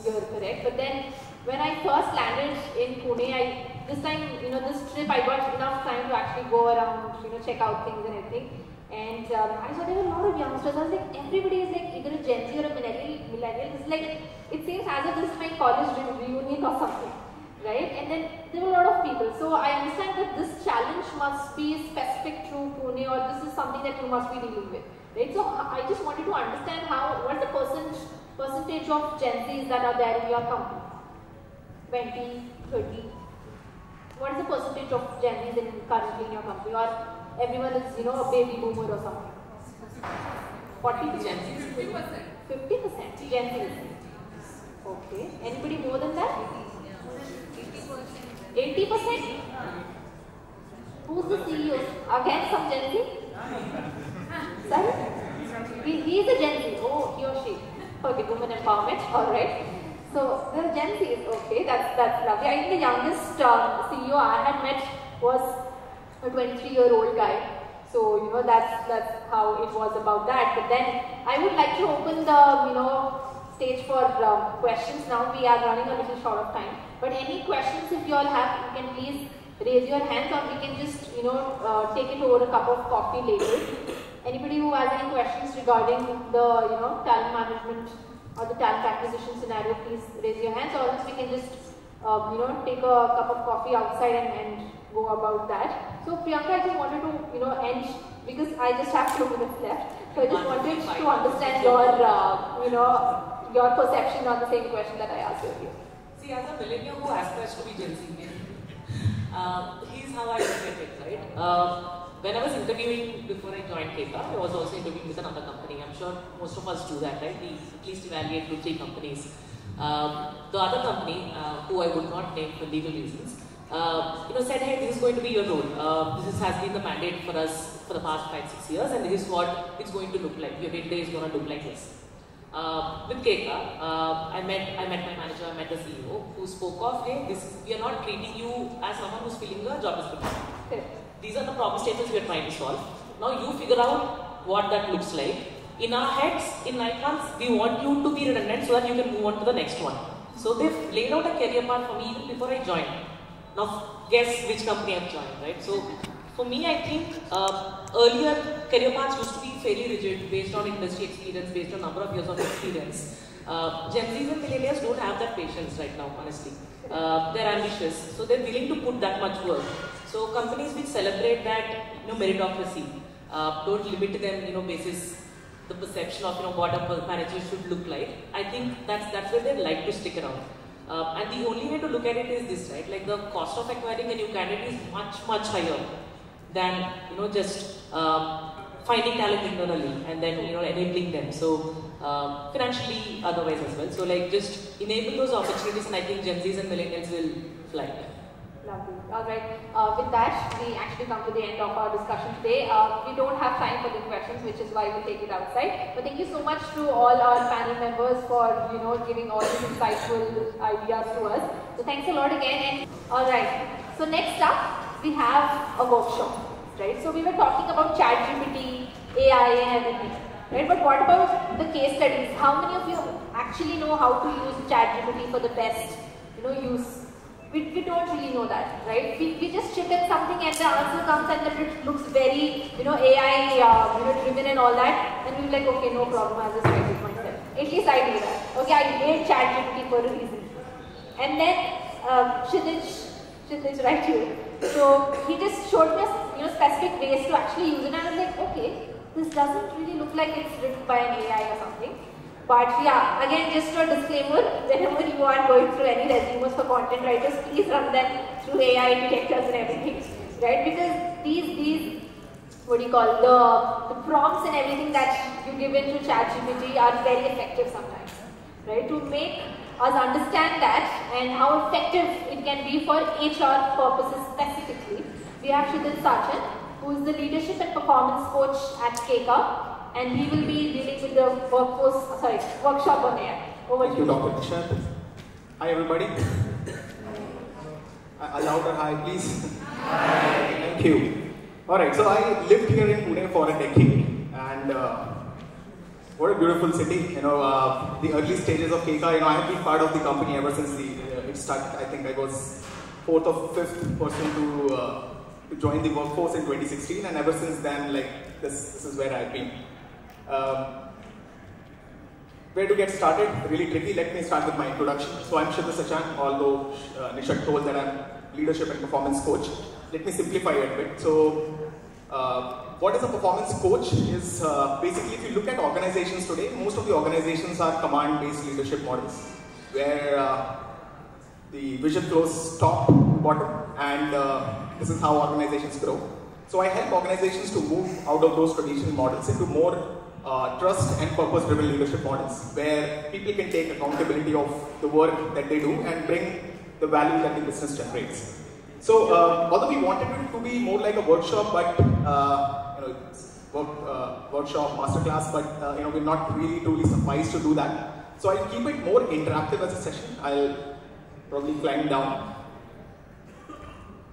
here, correct? But then when I first landed in Pune, this trip, I got enough time to actually go around, check out things and everything. And I saw there were a lot of youngsters. I was like, everybody is like either a Gen Z or a millennial. It's like, it seems as if this is my college reunion or something, right? And then there were a lot of people. So I understand that this challenge must be specific to Pune, or this is something that you must be dealing with, right? So I just wanted to understand what is the percentage of Gen Zs that are there in your company? 20, 30? What is the percentage of Gen Zs currently in your company? Or everyone is, a baby boomer or something? 40%? Gen Zs. 50% Gen Zs. Okay. Anybody more than that? 80%? Who's the CEO? Again, some Gen Z? Sorry? He is a Gen Z. Oh, he or she. Okay, women empowerment. Alright. So, the Gen Z is okay. That's lovely. I think the youngest CEO I had met was a 23-year-old guy. So, you know, that's how it was about that. But then I would like to open the, you know, stage for questions now. We are running a little short of time. But any questions if you all have, you can please raise your hands, or we can just, you know, take it over a cup of coffee later. Anybody who has any questions regarding the, you know, talent management or the talent acquisition scenario, please raise your hands, or else we can just, you know, take a cup of coffee outside and go about that. So Priyanka, I just wanted to, you know, end, because I just have 2 minutes left. So I just wanted to understand your, you know, your perception on the same question that I asked earlier. See, as a millennial who aspires to be Gen Z, here's how I look at it, right? When I was interviewing before I joined Keka, I was also interviewing with another company. I'm sure most of us do that, right? We at least evaluate 2-3 companies. The other company, who I would not name for legal reasons, you know, said, hey, this is going to be your role. This has been the mandate for us for the past 5-6 years, and this is what it's going to look like. Your day-to-day is going to look like this. With Keka, I met my manager, I met the CEO, who spoke of, hey, we are not treating you as someone who's filling a job description. Okay. These are the problem statements we are trying to solve. Now you figure out what that looks like. In our heads, in 9 months, we want you to be redundant so that you can move on to the next one. So they've laid out a career path for me even before I joined. Now guess which company I've joined, right? So for me, I think earlier career paths used to be fairly rigid based on industry experience, based on number of years of experience. Gen Zs and millennials don't have that patience right now, honestly. They're ambitious, so they're willing to put that much work. So companies which celebrate that, you know, meritocracy, don't limit them, you know, basis the perception of, you know, what a manager should look like. I think that's where they like to stick around. And the only way to look at it is this, right? Like the cost of acquiring a new candidate is much higher than, you know, just finding talent internally and then, you know, enabling them. So financially, otherwise as well. So like just enable those opportunities, and I think Gen Zs and millennials will fly. Lovely. Alright, with that, we actually come to the end of our discussion today. We don't have time for the questions, which is why we'll take it outside. But thank you so much to all our panel members for, you know, giving all these insightful ideas to us. So thanks a lot again. And alright, so next up, we have a workshop, right? So we were talking about ChatGPT, AI and everything, right? But what about the case studies? How many of you actually know how to use ChatGPT for the best, you know, use? We don't really know that, right? We just chip in something and the answer comes and then it looks very, you know, AI, you know, driven and all that, and we're like, okay, no problem, I'll just write it myself. At least I do that. Okay, I made ChatGPT for a reason. And then Kshitij right here. So he just showed me, you know, specific ways to actually use it, and I was like, okay, this doesn't really look like it's written by an AI or something. But yeah, again, just a disclaimer, whenever you are going through any resumes for content writers, please run them through AI detectors and everything, right? Because these what do you call, the prompts and everything that you give into ChatGPT are very effective sometimes, right? To make us understand that and how effective it can be for HR purposes specifically, we have Kshitij Sachin, who is the leadership and performance coach at Keka. And he will be dealing with the workshop on AI. Over Thank you, Dr. Nisha. Hi, everybody. A louder hi, please. Hi. Thank you. All right, so I lived here in Pune for a decade, and what a beautiful city. You know, the early stages of Keka. You know, I have been part of the company ever since it started. I think I was 4th or 5th person to join the workforce in 2016, and ever since then, like this is where I've been. Where to get started? Really tricky. Let me start with my introduction. So I'm Kshitij Sachin, although Nisha told that I'm leadership and performance coach. Let me simplify it a bit. So what is a performance coach is basically, if you look at organizations today, most of the organizations are command-based leadership models, where the vision flows top to bottom, and this is how organizations grow. So I help organizations to move out of those traditional models into more trust and purpose-driven leadership models, where people can take accountability of the work that they do and bring the value that the business generates. So, although we wanted it to be more like a workshop, but you know, workshop, masterclass, but you know, we're not really truly sufficed to do that. So I'll keep it more interactive as a session. I'll probably climb down.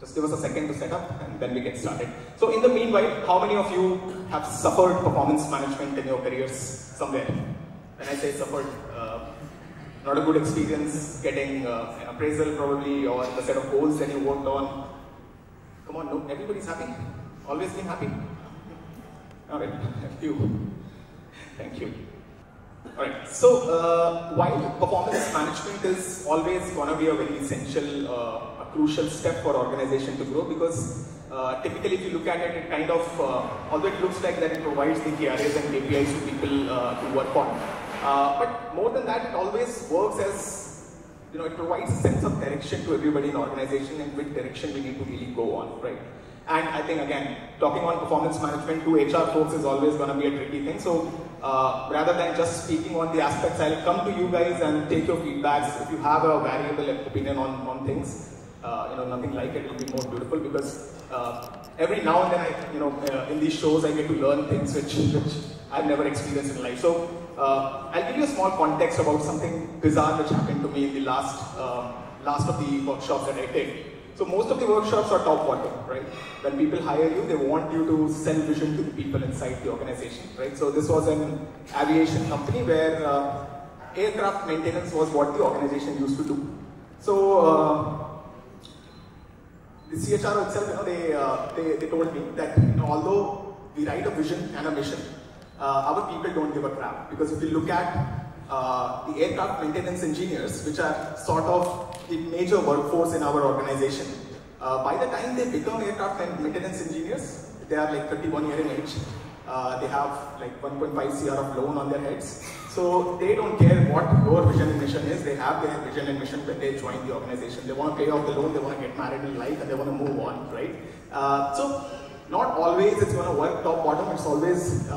Just give us a second to set up and then we get started. So in the meanwhile, how many of you have suffered performance management in your careers somewhere? When I say suffered, not a good experience getting an appraisal probably, or the set of goals that you worked on. Come on, no, everybody's happy? Always been happy? Alright, thank you. Thank you. Alright, so while performance management is always going to be a very essential, a crucial step for organization to grow, because typically if you look at it, it kind of, although it looks like that it provides the KRAs and KPIs to people to work on, but more than that, it always works as, it provides a sense of direction to everybody in the organization in which direction we need to really go on, right? And I think, again, talking on performance management to HR folks is always going to be a tricky thing. So rather than just speaking on the aspects, I'll come to you guys and take your feedbacks. If you have a variable opinion on things, nothing like it will be more beautiful, because every now and then, in these shows, I get to learn things which I've never experienced in life. So I'll give you a small context about something bizarre which happened to me in the last of the workshops that I did. So most of the workshops are top-bottom, right? When people hire you, they want you to sell vision to the people inside the organization, right? So this was an aviation company where aircraft maintenance was what the organization used to do. So the CHRO itself, they told me that although we write a vision and a mission, our people don't give a crap. Because if you look at the aircraft maintenance engineers, which are sort of the major workforce in our organization, by the time they become aircraft maintenance engineers, they are like 31 years in age. They have like 1.5 CR of loan on their heads. So they don't care what your vision and mission is. They have their vision and mission when they join the organization. They want to pay off the loan, they want to get married in life, and they want to move on, right? So not always it's going to work top bottom. It's always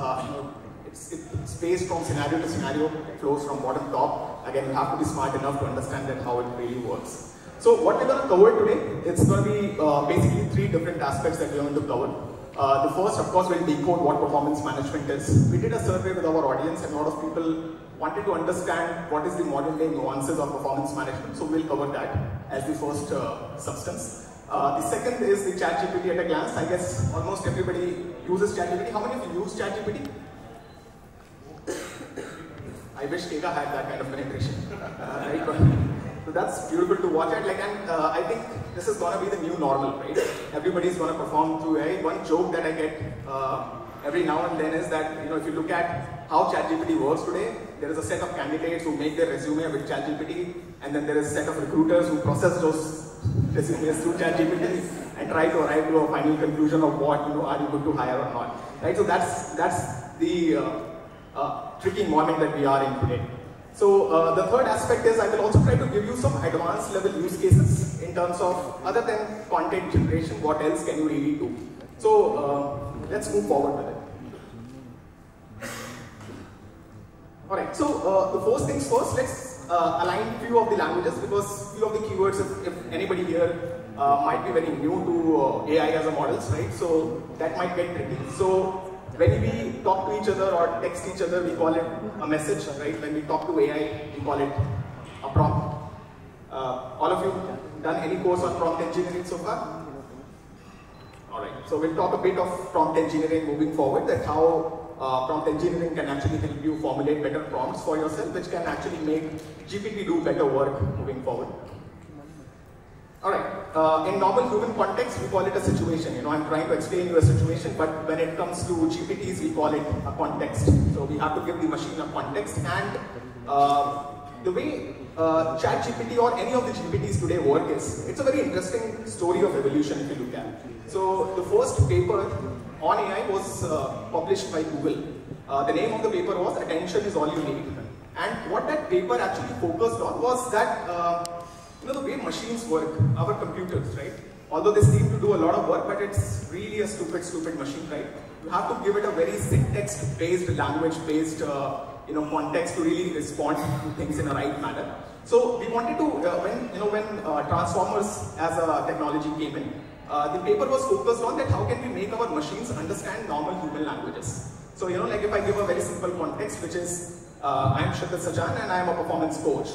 it's based from scenario to scenario. It flows from bottom top. Again, you have to be smart enough to understand that how it really works. So what we're going to cover today, it's going to be basically 3 different aspects that we're going to cover. The first, of course, will decode what performance management is. We did a survey with our audience, and a lot of people wanted to understand what is the modern day nuances of performance management. So we'll cover that as the first substance. The second is the ChatGPT at a glance. I guess almost everybody uses ChatGPT. How many of you use ChatGPT? I wish Keka had that kind of penetration. Right? So that's beautiful to watch at. I think this is going to be the new normal, right? Everybody's going to perform through AI. One joke that I get every now and then is that, if you look at how ChatGPT works today, there is a set of candidates who make their resume with ChatGPT, and then there is a set of recruiters who process those resumes through ChatGPT and try to arrive to a final conclusion of what, are you good to hire or not, right? So that's the tricky environment that we are in today. So the third aspect is I will also try to give you some advanced level use cases in terms of, other than content generation, what else can you really do? So let's move forward with it. Alright, so the first things first, let's align few of the languages, because few of the keywords, if anybody here might be very new to AI as a models, right? So that might get tricky. So when we talk to each other or text each other, we call it a message, right? When we talk to AI, we call it a prompt. All of you done any course on prompt engineering so far? Alright, so we'll talk a bit of prompt engineering moving forward, that how prompt engineering can actually help you formulate better prompts for yourself, which can actually make GPT do better work moving forward. Alright, in normal human context, we call it a situation. I'm trying to explain you a situation, but when it comes to GPTs, we call it a context. So we have to give the machine a context, and the way ChatGPT or any of the GPTs today work is, it's a very interesting story of evolution if you look at. So the first paper on AI was published by Google. The name of the paper was Attention is All You Need. And what that paper actually focused on was that the way machines work, our computers, right? Although they seem to do a lot of work, but it's really a stupid machine, right? You have to give it a very syntax-based, language-based, context to really respond to things in a right manner. So we wanted to, when transformers as a technology came in, the paper was focused on that how can we make our machines understand normal human languages. So like if I give a very simple context, which is, I am Shraddha Sajan and I am a performance coach.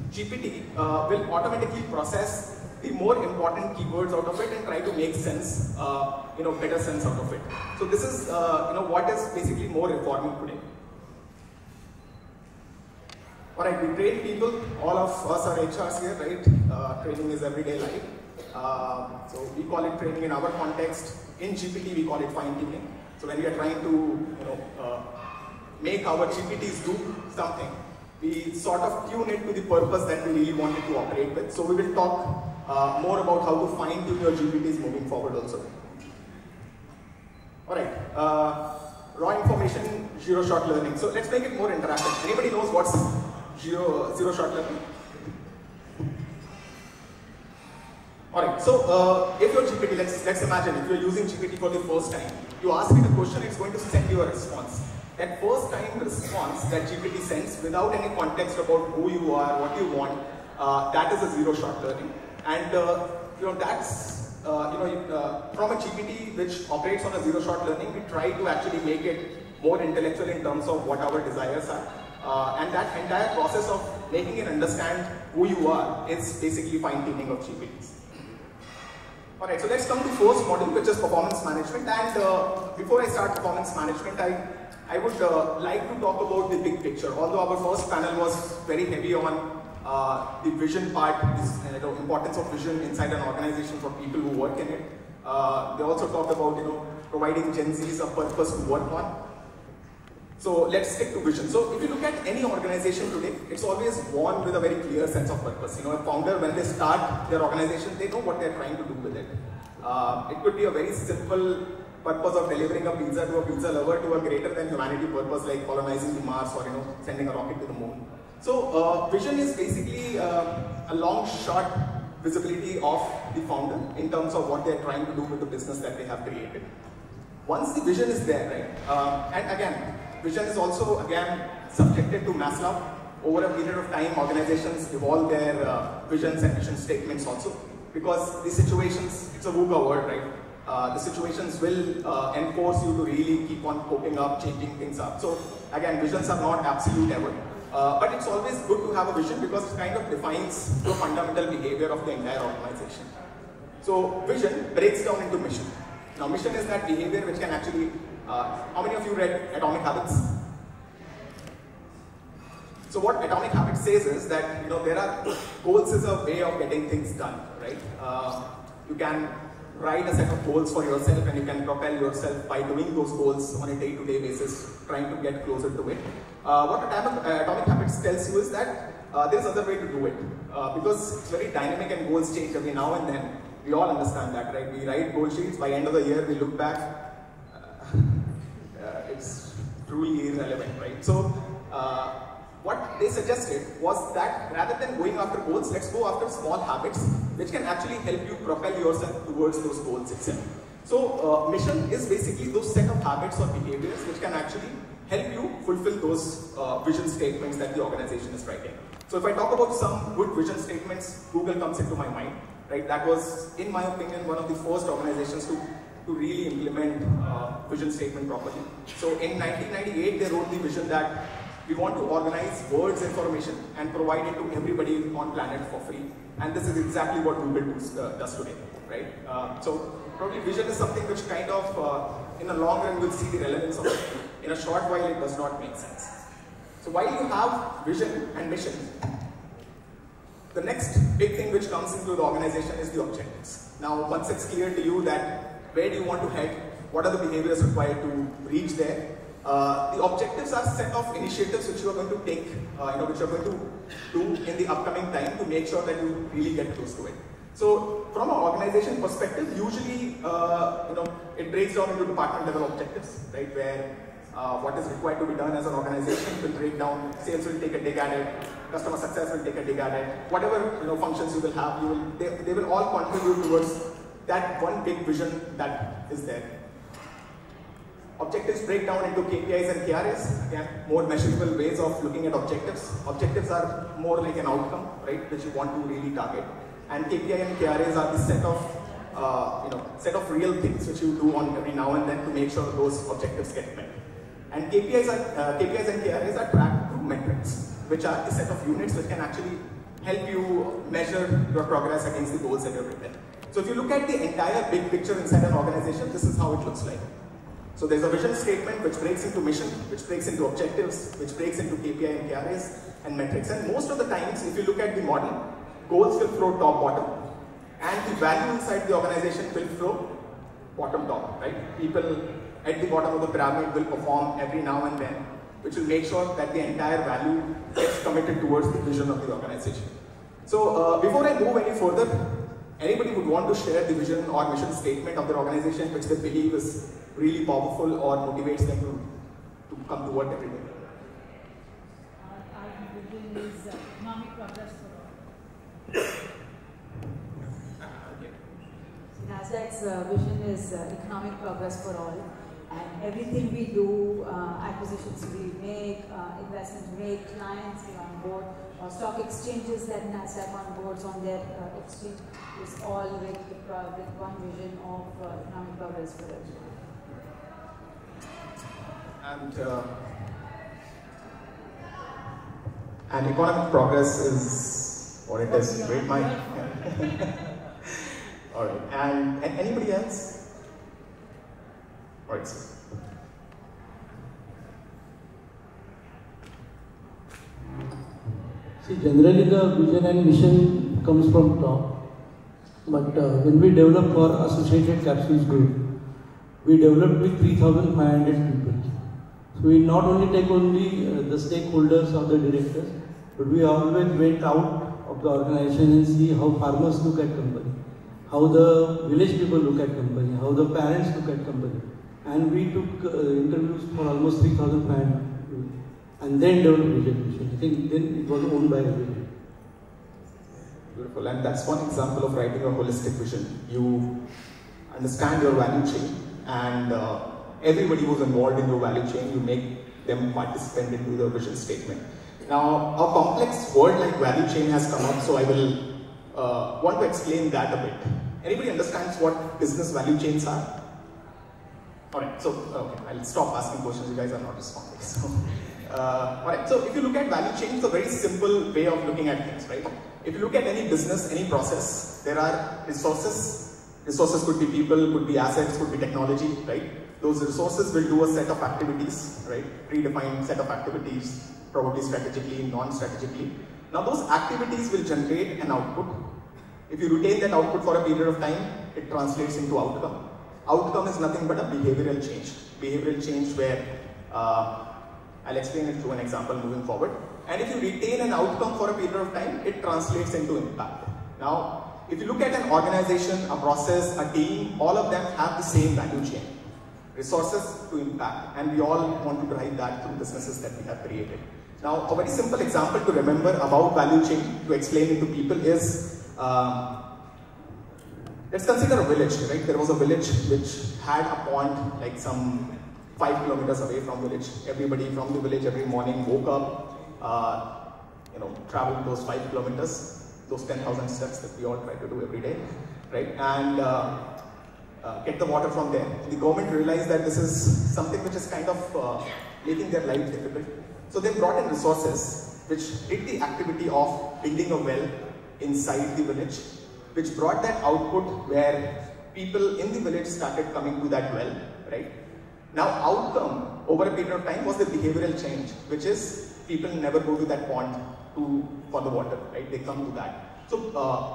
GPT will automatically process the more important keywords out of it and try to make sense, better sense out of it. So this is, what is basically more informing today. Alright, we train people, all of us are HRs here, right? Training is everyday life. So we call it training in our context. In GPT, we call it fine-tuning. So when we are trying to, make our GPTs do something, we sort of tune it to the purpose that we really want it to operate with. So we will talk more about how to fine-tune your GPTs moving forward also. Alright, raw information, zero-shot learning. So let's make it more interactive. Anybody knows what's zero-shot learning? Alright, so if your GPT, let's imagine if you're using GPT for the first time, you ask it a question, it's going to send you a response. That first time response that GPT sends without any context about who you are, what you want, that is a zero-shot learning. And that's from a GPT which operates on a zero-shot learning, we try to actually make it more intellectual in terms of what our desires are. And that entire process of making it understand who you are is basically fine-tuning of GPTs. Alright, so let's come to first module, which is performance management. And before I start performance management, I would like to talk about the big picture. Although our first panel was very heavy on the vision part, the importance of vision inside an organization for people who work in it. They also talked about providing Gen Zs a purpose to work on. So let's stick to vision. So if you look at any organization today, it's always born with a very clear sense of purpose. A founder, when they start their organization, they know what they're trying to do with it. It could be a very simple purpose of delivering a pizza to a pizza lover to a greater than humanity purpose like colonizing the Mars or sending a rocket to the moon. So vision is basically a long shot visibility of the founder in terms of what they're trying to do with the business that they have created. Once the vision is there, right, and again, vision is also, again, subjected to mass law. Over a period of time, organizations evolve their visions and mission statements also. Because the situations, it's a VUCA word, right? The situations will enforce you to really keep on coping up, changing things up. So, again, visions are not absolute ever. But it's always good to have a vision because it kind of defines the fundamental behavior of the entire organization. So, vision breaks down into mission. Now, mission is that behavior which can actually, how many of you read Atomic Habits? So what Atomic Habits says is that, goals is a way of getting things done, right? You can write a set of goals for yourself and you can propel yourself by doing those goals on a day-to-day basis, trying to get closer to it. What Atomic Habits tells you is that there's another way to do it. Because it's very dynamic and goals change every now and then. We all understand that, right? We write goal sheets, by end of the year we look back, it's truly irrelevant, right? So, what they suggested was that rather than going after goals, let's go after small habits which can actually help you propel yourself towards those goals itself. So, mission is basically those set of habits or behaviors which can actually help you fulfill those vision statements that the organization is writing. So, if I talk about some good vision statements, Google comes into my mind. Right, that was, in my opinion, one of the first organizations to really implement vision statement properly. So in 1998, they wrote the vision that we want to organize world's information and provide it to everybody on planet for free. And this is exactly what Google does today, right? So probably vision is something which kind of, in the long run, we'll see the relevance of it. In a short while, it does not make sense. So while you have vision and mission, the next big thing which comes into the organization is the objectives. Now, once it's clear to you that where do you want to head, what are the behaviors required to reach there, the objectives are set of initiatives which you are going to take, which you are going to do in the upcoming time to make sure that you really get close to it. So, from an organization perspective, usually, it breaks down into department level objectives, right, where what is required to be done as an organization will break down, sales will take a dig at it, customer success will take a dig at it, whatever functions you will have, they will all contribute towards that one big vision that is there. Objectives break down into KPIs and KRAs, again, more measurable ways of looking at objectives. Objectives are more like an outcome, right, which you want to really target. And KPI and KRAs are the set of real things which you do on every now and then to make sure those objectives get met. And KPIs and KRAs are tracked through metrics, which are the set of units which can actually help you measure your progress against the goals that you've written. So if you look at the entire big picture inside an organization, this is how it looks like. So there's a vision statement which breaks into mission, which breaks into objectives, which breaks into KPI and KRAs and metrics. And most of the times, if you look at the model, goals will flow top bottom, and the value inside the organization will flow bottom top, right? People at the bottom of the pyramid will perform every now and then, which will make sure that the entire value gets committed towards the vision of the organization. So before I move any further, anybody would want to share the vision or mission statement of their organization which they believe is really powerful or motivates them to come to work every day? Our vision is economic progress for all. NASDAQ's vision is economic progress for all, and everything we do, acquisitions we make, investments we make, clients we on board, or stock exchanges that NASDAQ onboards on their exchange, is all with one vision of economic progress for everyone. And economic progress is what it is. Great mind. All right. And anybody else? All right, sir. See, generally the vision and mission comes from top, but when we develop for Associated Capsules Group, we developed with 3,500 people. So we not only take the stakeholders or the directors, but we always went out of the organization and see how farmers look at company, how the village people look at company, how the parents look at company. And we took interviews for almost 3,500 people and then developed vision. I think then it was owned by everybody. Beautiful, and that's one example of writing a holistic vision. You understand your value chain, and everybody who's involved in your value chain, you make them participant into the vision statement. Now, a complex word like value chain has come up, so I will want to explain that a bit. Anybody understands what business value chains are? Alright, so okay, I'll stop asking questions, you guys are not responding. So, alright, so if you look at value chain, it's a very simple way of looking at things, right? If you look at any business, any process, there are resources. Resources could be people, could be assets, could be technology, right? Those resources will do a set of activities, right? Predefined set of activities, probably strategically, non-strategically. Now those activities will generate an output. If you retain that output for a period of time, it translates into outcome. Outcome is nothing but a behavioral change. Behavioral change where, I'll explain it through an example moving forward. And if you retain an outcome for a period of time, it translates into impact. Now, if you look at an organization, a process, a team, all of them have the same value chain. Resources to impact, and we all want to drive that through businesses that we have created. Now, a very simple example to remember about value chain, to explain it to people is, let's consider a village, right? There was a village which had a pond like some 5 kilometers away from village. Everybody from the village every morning woke up, traveled those 5 kilometers, those 10,000 steps that we all try to do every day, right? And get the water from there. The government realized that this is something which is kind of making their life difficult. So they brought in resources which did the activity of building a well inside the village, which brought that output where people in the village started coming to that well, right? Now outcome over a period of time was the behavioral change, which is people never go to that pond for the water, right? They come to that. So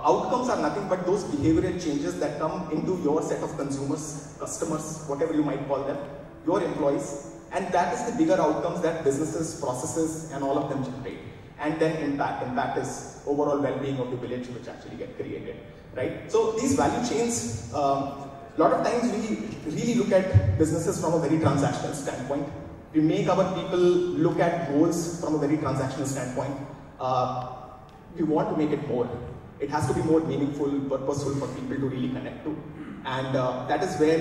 outcomes are nothing but those behavioral changes that come into your set of consumers, customers, whatever you might call them, your employees, and that is the bigger outcomes that businesses, processes, and all of them generate. And then impact. Impact is overall well-being of the village which actually get created, right? So these value chains, a lot of times we really look at businesses from a very transactional standpoint. We make our people look at goals from a very transactional standpoint. We want to make it more. It has to be more meaningful, purposeful for people to really connect to. And that is where,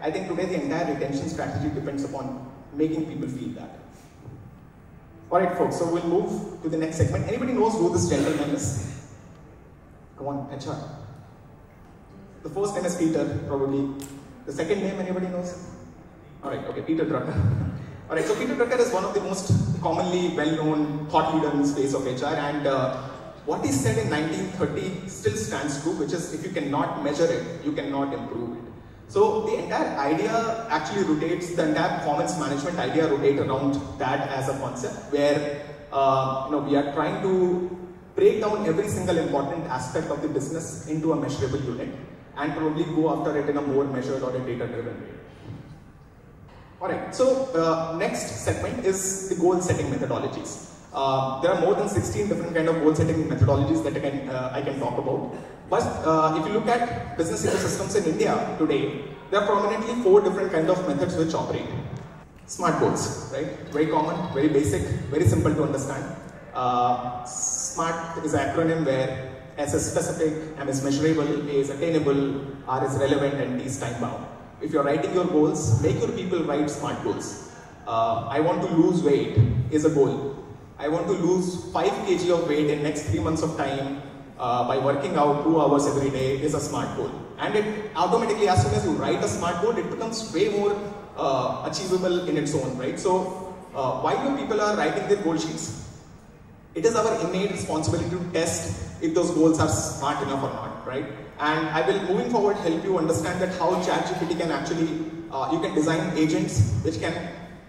I think today the entire retention strategy depends upon making people feel that. Alright folks, so we'll move to the next segment. Anybody knows who this gentleman is? Come on, HR. The first name is Peter, probably. The second name, anybody knows? Alright, okay, Peter Drucker. Alright, so Peter Drucker is one of the most commonly well-known thought leaders in the space of HR, and what he said in 1930 still stands true, which is if you cannot measure it, you cannot improve it. So the entire idea actually rotates, the entire performance management idea rotates around that as a concept, where we are trying to break down every single important aspect of the business into a measurable unit and probably go after it in a more measured or a data-driven way. Alright, so next segment is the goal setting methodologies. There are more than 16 different kind of goal setting methodologies that I can talk about. But if you look at business ecosystems in India today, there are prominently 4 different kind of methods which operate. SMART goals, right? Very common, very basic, very simple to understand. SMART is an acronym where S is specific, M is measurable, A is attainable, R is relevant, and T is time bound. If you're writing your goals, make your people write SMART goals. I want to lose weight is a goal. I want to lose 5 kg of weight in next 3 months of time by working out 2 hours every day is a SMART goal. And it automatically, as soon as you write a SMART goal, it becomes way more achievable in its own, right? So while your people are writing their goal sheets, it is our innate responsibility to test if those goals are smart enough or not, right? And I will, moving forward, help you understand that how ChatGPT can actually, you can design agents which can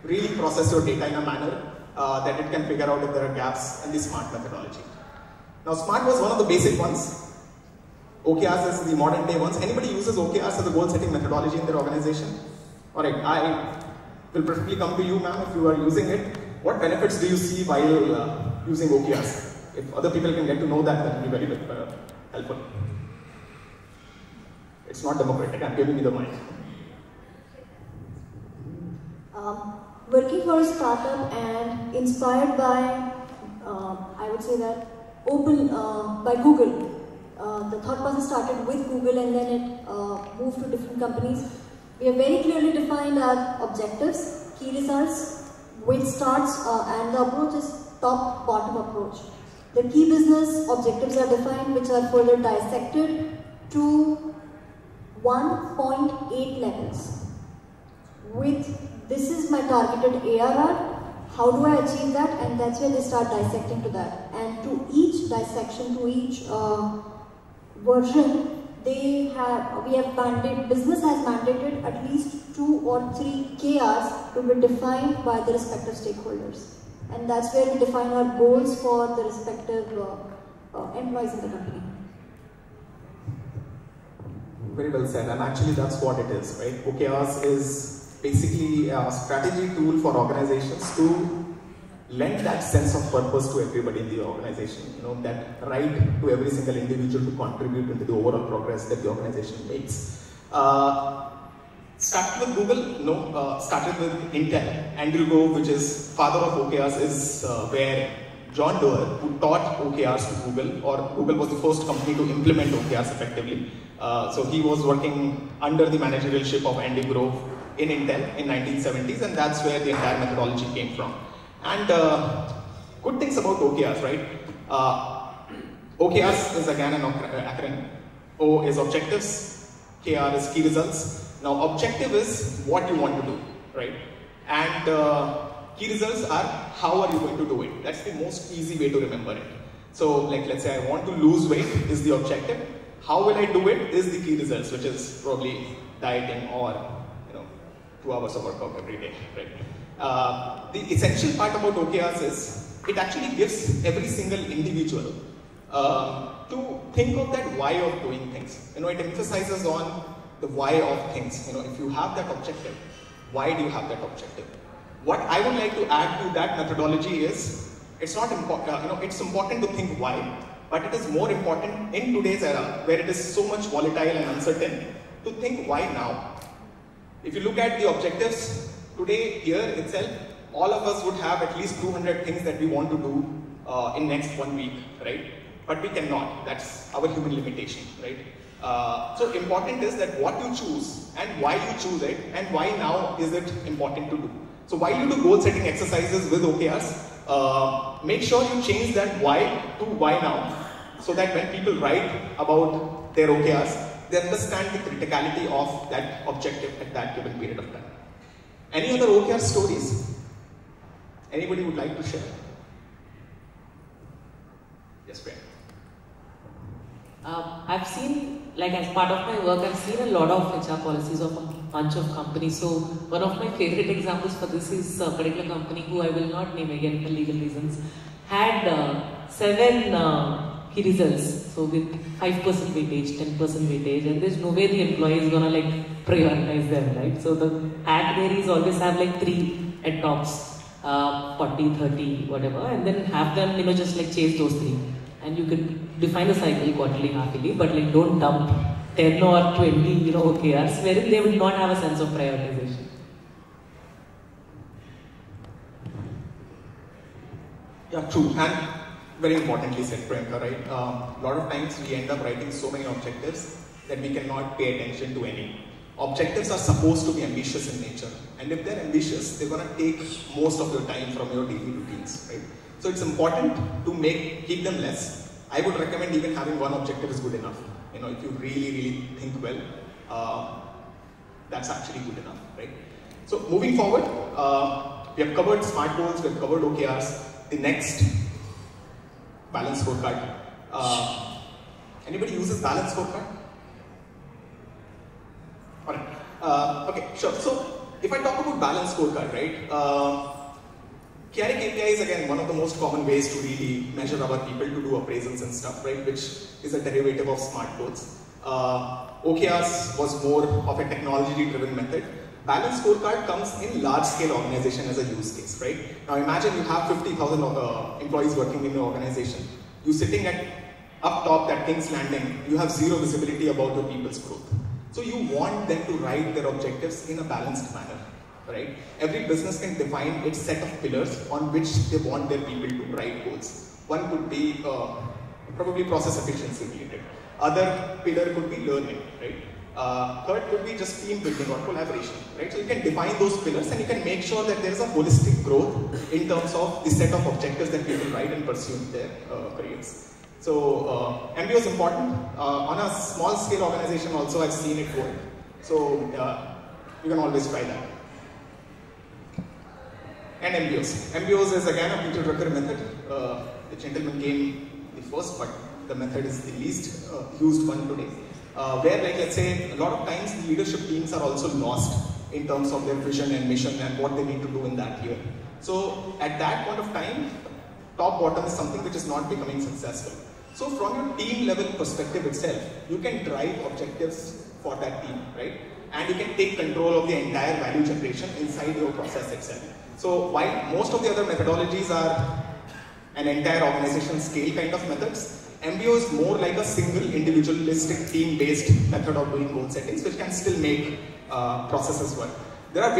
really process your data in a manner that it can figure out if there are gaps in the SMART methodology. Now, SMART was one of the basic ones. OKRs is the modern day ones. Anybody uses OKRs as a goal setting methodology in their organization? Alright, I will preferably come to you, ma'am, if you are using it. What benefits do you see while using OKRs? If other people can get to know that, that will be very helpful. It's not democratic, I'm giving you the mic. Working for a startup and inspired by, I would say that, by Google. The thought process started with Google and then it moved to different companies. We have very clearly defined our objectives, key results, which starts, and the approach is top-bottom approach. The key business objectives are defined, which are further dissected to 1.8 levels. This is my targeted ARR, how do I achieve that? And that's where they start dissecting to that. And to each dissection, to each version, business has mandated at least 2 or 3 KRs to be defined by the respective stakeholders. And that's where we define our goals for the respective employees in the company. Very well said, and actually that's what it is, right? OKRs is basically a strategy tool for organizations to lend that sense of purpose to everybody in the organization, that right to every single individual to contribute into the overall progress that the organization makes. Started with Google? No, started with Intel. Andrew Grove, which is father of OKRs, is where John Doerr, who taught OKRs to Google, or Google was the first company to implement OKRs effectively. So he was working under the managerialship of Andy Grove in Intel in 1970s, and that's where the entire methodology came from. And good things about OKRs, right? OKRs is again an acronym. O is objectives, KR is key results. Now objective is what you want to do, right? And key results are how are you going to do it. That's the most easy way to remember it. So like let's say I want to lose weight is the objective. How will I do it is the key results, which is probably dieting or 2 hours of workout every day, right? The essential part about OKRs is it actually gives every single individual to think of that why of doing things. It emphasizes on the why of things. If you have that objective, why do you have that objective? What I would like to add to that methodology is it's not important. It's important to think why, but it is more important in today's era where it is so much volatile and uncertain to think why now. If you look at the objectives today here itself, all of us would have at least 200 things that we want to do in next 1 week, right? But we cannot. That's our human limitation, right? So important is that what you choose and why you choose it and why now is it important to do. So while you do goal setting exercises with OKRs, make sure you change that why to why now, so that when people write about their OKRs, they understand the criticality of that objective at that given period of time. Any other OKR stories? Anybody would like to share? Yes, Priya. I've seen, like as part of my work, I've seen a lot of HR policies of a bunch of companies. So one of my favorite examples for this is a particular company who I will not name again for legal reasons, had 7 key results. So with 5% weightage, 10% weightage, and there's no way the employee is gonna like prioritize them, right? So the ad there is always have like 3 at tops, 40, 30, whatever, and then have them, you know, just like chase those 3. And you could define the cycle quarterly, half-yearly, but like don't dump 10 or 20, you know, OKRs, wherein they will not have a sense of prioritization. Yeah, true. And very importantly said, Priyanka, right? A lot of times we end up writing so many objectives that we cannot pay attention to any. Objectives are supposed to be ambitious in nature. And if they're ambitious, they're going to take most of your time from your daily routines, right? So it's important to keep them less. I would recommend even having one objective is good enough. You know, if you really think well, that's actually good enough, right? So moving forward, we have covered SMART goals, we have covered OKRs. The next, balance scorecard. Anybody uses balance scorecard? Alright. Okay, sure. So if I talk about balance scorecard, right? Carry KPI is again one of the most common ways to really measure our people to do appraisals and stuff, right? Which is a derivative of SMART goals. OKRs was more of a technology-driven method. Balance scorecard comes in large-scale organization as a use case, right? Now imagine you have 50,000 employees working in your organization. You sitting at up top, that King's Landing, you have zero visibility about your people's growth. So you want them to write their objectives in a balanced manner. Right? Every business can define its set of pillars on which they want their people to write goals. One could be probably process efficiency related. Other pillar could be learning, right? Third could be just team building or collaboration, right? So you can define those pillars and you can make sure that there is a holistic growth in terms of the set of objectives that people write and pursue in their careers. So MBO is important. On a small scale organization also I've seen it work. So you can always try that. And MBOs. MBOs is again a Peter Drucker method. The gentleman came the first, but the method is the least used one today. Where, like, let's say, a lot of times the leadership teams are also lost in terms of their vision and mission and what they need to do in that year. So at that point of time, top bottom is something which is not becoming successful. So from your team level perspective itself, you can drive objectives for that team, right? And you can take control of the entire value generation inside your process itself. So while most of the other methodologies are an entire organization scale kind of methods, MBO is more like a single individualistic team-based method of doing goal settings, which can still make processes work. There are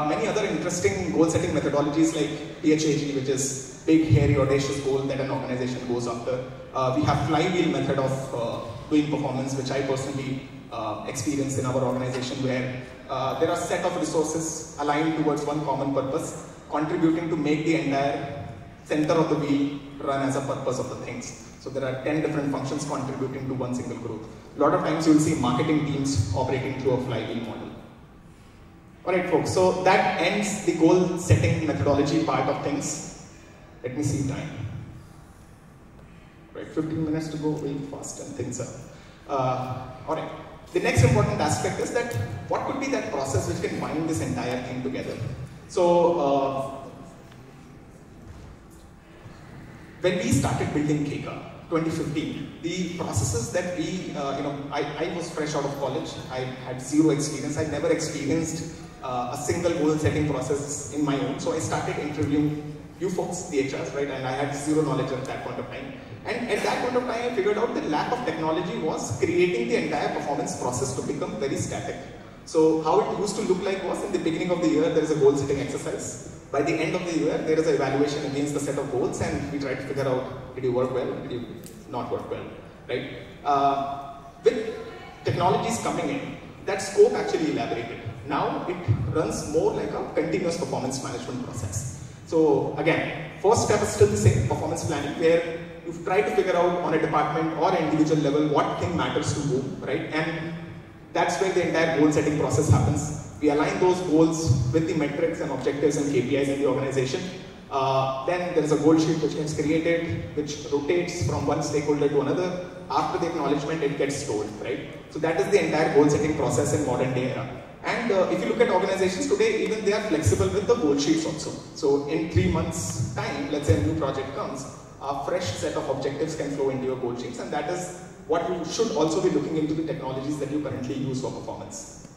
many other interesting goal setting methodologies like PHAG, which is big, hairy, audacious goal that an organization goes after. We have flywheel method of doing performance, which I personally experience in our organization, where there are set of resources aligned towards one common purpose, contributing to make the entire center of the wheel run as a purpose of the things. So there are 10 different functions contributing to one single growth. A lot of times you will see marketing teams operating through a flywheel model. Alright folks, so that ends the goal setting methodology part of things. Let me see time. Right, 15 minutes to go, very fast and things are. Alright. The next important aspect is that what could be that process which can bind this entire thing together. So when we started building Keka, 2015, the processes that we, I was fresh out of college. I had zero experience. I never experienced a single goal setting process in my own. So I started interviewing you folks, the HRs, right? And I had zero knowledge at that point of time. And at that point of time, I figured out the lack of technology was creating the entire performance process to become very static. So how it used to look like was, in the beginning of the year, there is a goal setting exercise. By the end of the year, there is an evaluation against the set of goals, and we try to figure out, did you work well, did you not work well, right? With technologies coming in, that scope actually elaborated. Now it runs more like a continuous performance management process. So again, first step is still the same, performance planning, where you try to figure out on a department or individual level what thing matters to whom, right? And that's where the entire goal setting process happens. We align those goals with the metrics and objectives and KPIs in the organization. Then there is a goal sheet which gets created, which rotates from one stakeholder to another. After the acknowledgement, it gets stored, right? So that is the entire goal setting process in modern day era. And if you look at organizations today, even they are flexible with the goal sheets also. So in 3 months' time, let's say a new project comes, a fresh set of objectives can flow into your goal sheets, and that is what you should also be looking into the technologies that you currently use for performance.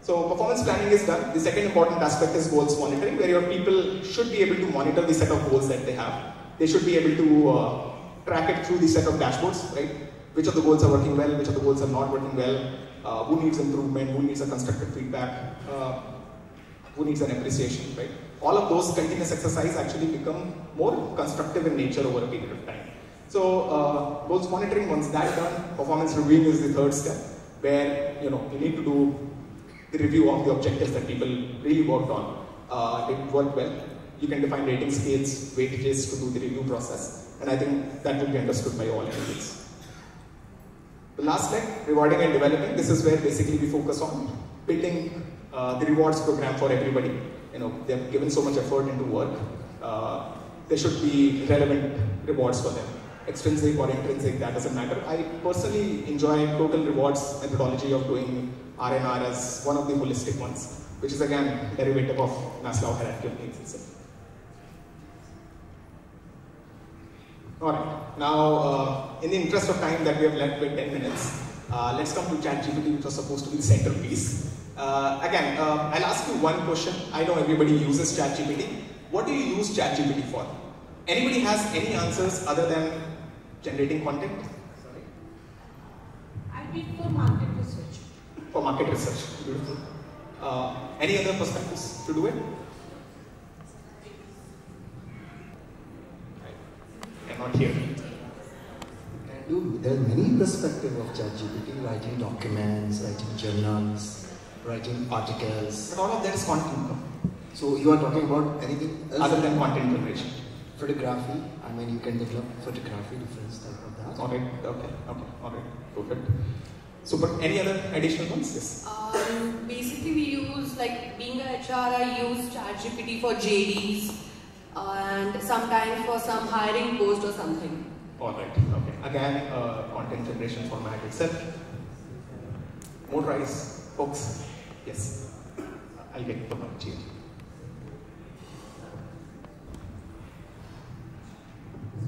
So performance planning is done. The second important aspect is goals monitoring, where your people should be able to monitor the set of goals that they have. They should be able to track it through the set of dashboards, right? Which of the goals are working well, which of the goals are not working well, who needs improvement, who needs a constructive feedback, who needs an appreciation, right? All of those continuous exercise actually become more constructive in nature over a period of time. So goals monitoring, once that's done, performance reviewing is the third step, where you need to do the review of the objectives that people really worked on. It worked well. You can define rating scales, weightages to do the review process, and I think that would be understood by all individuals. The last leg, rewarding and developing. This is where basically we focus on building the rewards program for everybody. They have given so much effort into work. There should be relevant rewards for them. Extrinsic or intrinsic, that doesn't matter. I personally enjoy total rewards methodology of doing R&R as one of the holistic ones, which is again a derivative of Maslow hierarchy of needs itself. Alright, now in the interest of time that we have left with 10 minutes, let's come to ChatGPT, which was supposed to be the centerpiece. Again, I'll ask you one question. I know everybody uses ChatGPT. What do you use ChatGPT for? Anybody has any answers other than generating content? Sorry. I did for market research. For market research, beautiful. Any other perspectives to do it? I'm not here. There are many perspectives of ChatGPT, writing documents, writing journals, writing articles. But all of that is content. So you are talking about anything else? Other than content generation. Photography, I mean you can develop photography, different type of that. Alright, okay, alright, perfect. So, but any other additional ones? Yes. Basically, we use, like, being an HR, I use ChatGPT for JDs and sometimes for some hiring post or something. Alright, okay. Again, content generation format itself. Motorize, folks. Yes. I'll get the point here.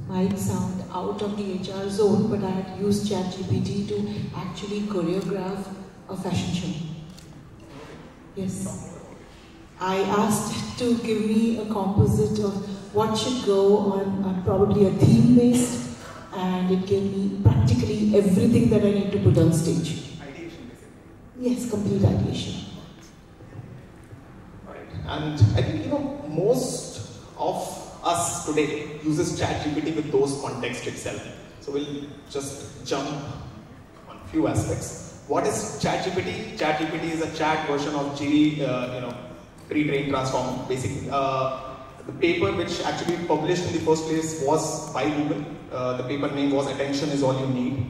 Might sound out of the HR zone, but I had used ChatGPT to actually choreograph a fashion show. Yes. I asked it to give me a composite of what should go on probably a theme based, and it gave me practically everything that I need to put on stage. Ideation, basically. Yes, complete ideation. Right. And I think, most of us today uses ChatGPT with those contexts itself. So we'll just jump on a few aspects. What is ChatGPT? ChatGPT is a chat version of GD, pre-trained transformer. Basically, the paper which actually published in the first place was by Google. The paper name was "Attention is All You Need,"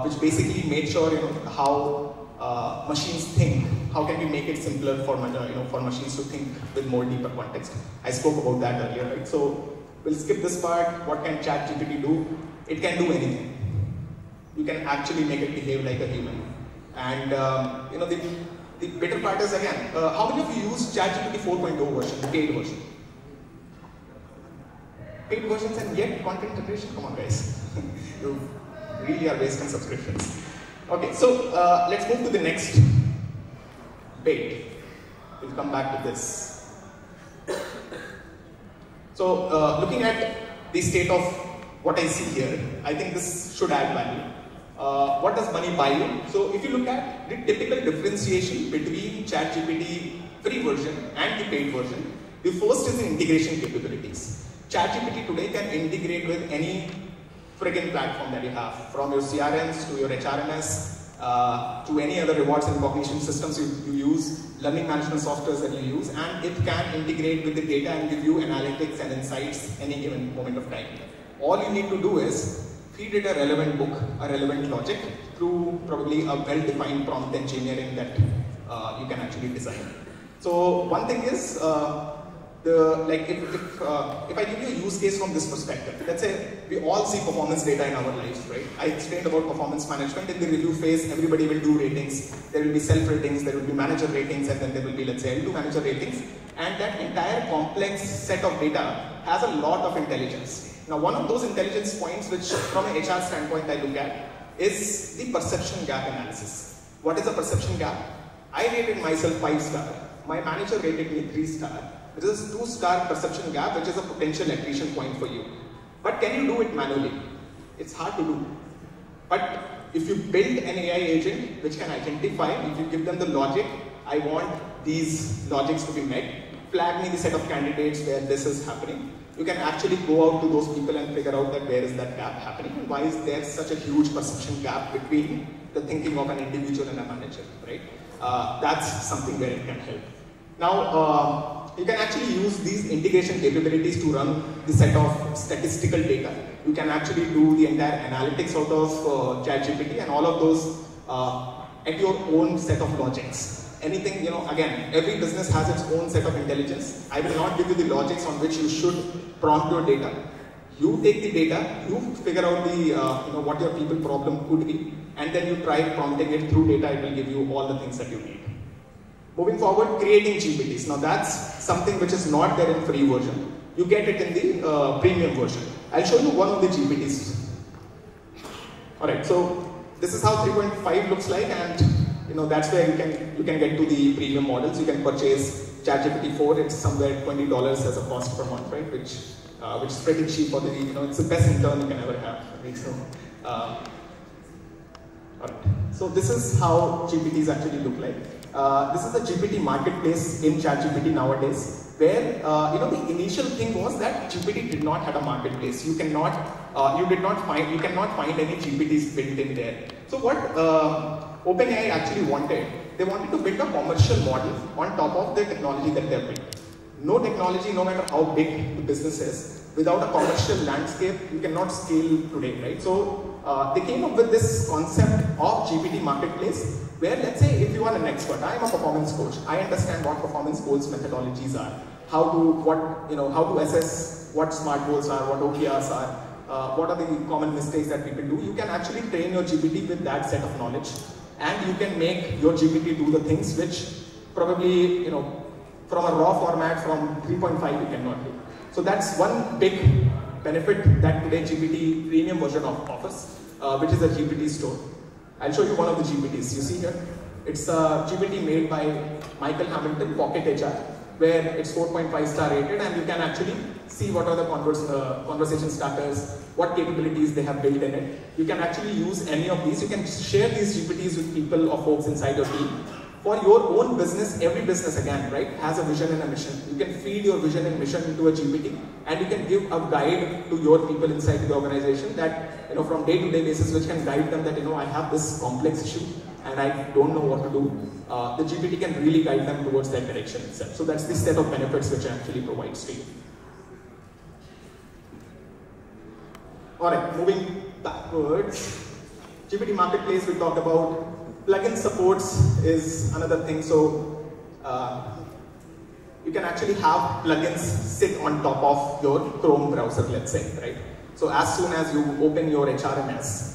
which basically made sure how machines think. How can we make it simpler for machines to think with more deeper context? I spoke about that earlier, right? So we'll skip this part. What can ChatGPT do? It can do anything. You can actually make it behave like a human. And the better part is, again, how many of you use ChatGPT 4.0 version, the paid version? Paid versions and yet content generation? Come on, guys. You really are wasting subscriptions. Okay, so let's move to the next bit. We'll come back to this. So looking at the state of what I see here, I think this should add value. What does money buy you? So if you look at the typical differentiation between ChatGPT free version and the paid version, the first is the integration capabilities. ChatGPT today can integrate with any friggin' platform that you have, from your CRMs to your HRMS, to any other rewards and recognition systems you use, learning management softwares that you use, and it can integrate with the data and give you analytics and insights any given moment of time. All you need to do is feed it a relevant book, a relevant logic, through probably a well-defined prompt engineering that you can actually design. So one thing is, if I give you a use case from this perspective, let's say we all see performance data in our lives, right? I explained about performance management. In the review phase, everybody will do ratings. There will be self-ratings, there will be manager ratings, and then there will be, let's say, L2 manager ratings. And that entire complex set of data has a lot of intelligence. Now, one of those intelligence points, which from an HR standpoint I look at, is the perception gap analysis. What is a perception gap? I rated myself 5-star. My manager rated me 3-star. This is 2-star perception gap, which is a potential attrition point for you. But can you do it manually? It's hard to do. But if you build an AI agent which can identify, if you give them the logic, I want these logics to be met, flag me the set of candidates where this is happening, you can actually go out to those people and figure out that where is that gap happening and why is there such a huge perception gap between the thinking of an individual and a manager, right? That's something where it can help. Now, you can actually use these integration capabilities to run the set of statistical data. You can actually do the entire analytics out of ChatGPT and all of those at your own set of logics. Anything, again, every business has its own set of intelligence. I will not give you the logics on which you should prompt your data. You take the data, you figure out the, what your people problem could be, and then you try prompting it through data. It will give you all the things that you need. Moving forward, creating GPTs. Now that's something which is not there in free version. You get it in the premium version. I'll show you one of the GPTs. Alright, so this is how 3.5 looks like, and that's where you can get to the premium models. You can purchase ChatGPT 4. It's somewhere $20 as a cost per month, right? Which is pretty cheap for the, it's the best intern you can ever have. Right? So, alright. So this is how GPTs actually look like. This is the GPT marketplace in ChatGPT nowadays, where the initial thing was that GPT did not have a marketplace. You cannot find any GPTs built in there. So what OpenAI actually wanted, they wanted to build a commercial model on top of the technology that they have built. No technology, no matter how big the business is, without a commercial landscape, you cannot scale today, right? So they came up with this concept of GPT marketplace, where let's say if you are an expert, I am a performance coach, I understand what performance goals methodologies are, how to assess what SMART goals are, what OKRs are, what are the common mistakes that people do. You can actually train your GPT with that set of knowledge, and you can make your GPT do the things which probably, from a raw format from 3.5 you cannot do. So that's one big benefit that today GPT premium version offers, which is a GPT store. I'll show you one of the GPTs. You see here, it's a GPT made by Michael Hamilton, Pocket HR, where it's 4.5 star rated, and you can actually see what are the conversation starters, what capabilities they have built in it. You can actually use any of these. You can share these GPTs with people or folks inside your team. For your own business, every business again, right, has a vision and a mission. You can feed your vision and mission into a GPT, and you can give a guide to your people inside the organization that, from day-to-day basis, which can guide them that, I have this complex issue and I don't know what to do. The GPT can really guide them towards that direction itself. So that's the set of benefits which it actually provides to you. Alright, moving backwards. GPT Marketplace we talked about. Plugin supports is another thing. So you can actually have plugins sit on top of your Chrome browser, let's say, right? So as soon as you open your HRMS,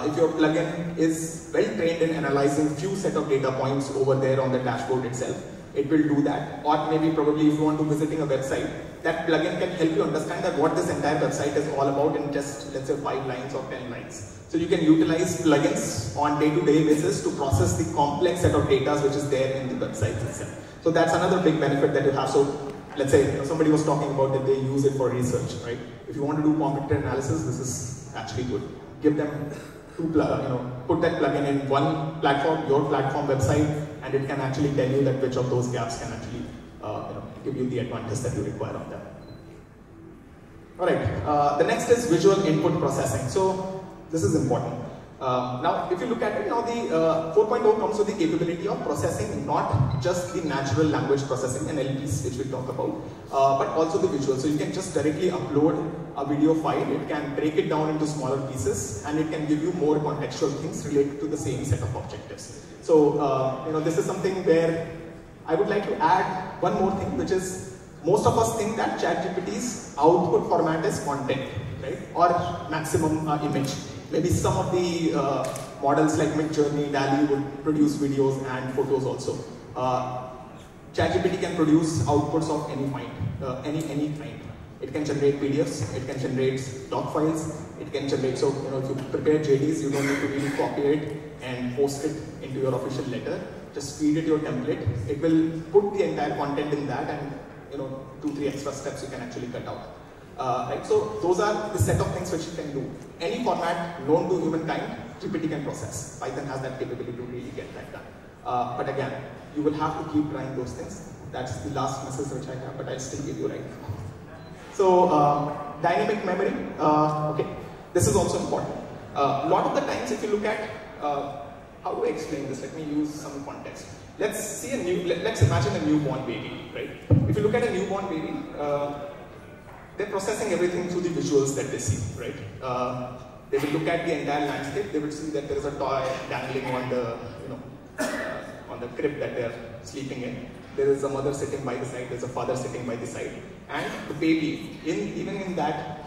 if your plugin is well trained in analyzing few set of data points over there on the dashboard itself, it will do that. Or maybe probably if you want to visiting a website, that plugin can help you understand that what this entire website is all about in just, let's say, 5 lines or 10 lines. So you can utilize plugins on day-to-day basis to process the complex set of data which is there in the website itself. So that's another big benefit that you have. So let's say somebody was talking about that they use it for research, right? If you want to do competitor analysis, this is actually good. Give them put that plugin in one platform, your platform website, and it can actually tell you that which of those gaps can actually give you the advantage that you require on them. Alright, the next is visual input processing. So this is important. Now, if you look at it, now the 4.0 comes with the capability of processing not just the natural language processing, NLPs, which we talk about, but also the visual. So you can just directly upload a video file, it can break it down into smaller pieces, and it can give you more contextual things related to the same set of objectives. So, this is something where I would like to add one more thing, which is most of us think that ChatGPT's output format is content, right? Or maximum image. Maybe some of the models like Midjourney, DALL-E would produce videos and photos also. ChatGPT can produce outputs of any kind, any kind. It can generate PDFs, it can generate doc files, it can generate, so if you prepare JDs, you don't need to really copy it and post it into your official letter. Just feed it your template. It will put the entire content in that, and 2-3 extra steps you can actually cut out. Right? So those are the set of things which you can do. Any format known to humankind, GPT can process. Python has that capability to really get that done. But again, you will have to keep trying those things. That's the last message which I have, but I'll still give you right now. So dynamic memory, okay, this is also important. A lot of the times if you look at, how do I explain this? Let me use some context. Let's imagine a newborn baby, right? If you look at a newborn baby, they're processing everything through the visuals that they see, right? They will look at the entire landscape. They will see that there is a toy dangling on the, on the crib that they're sleeping in. There is a mother sitting by the side. There's a father sitting by the side, and the baby, even in that,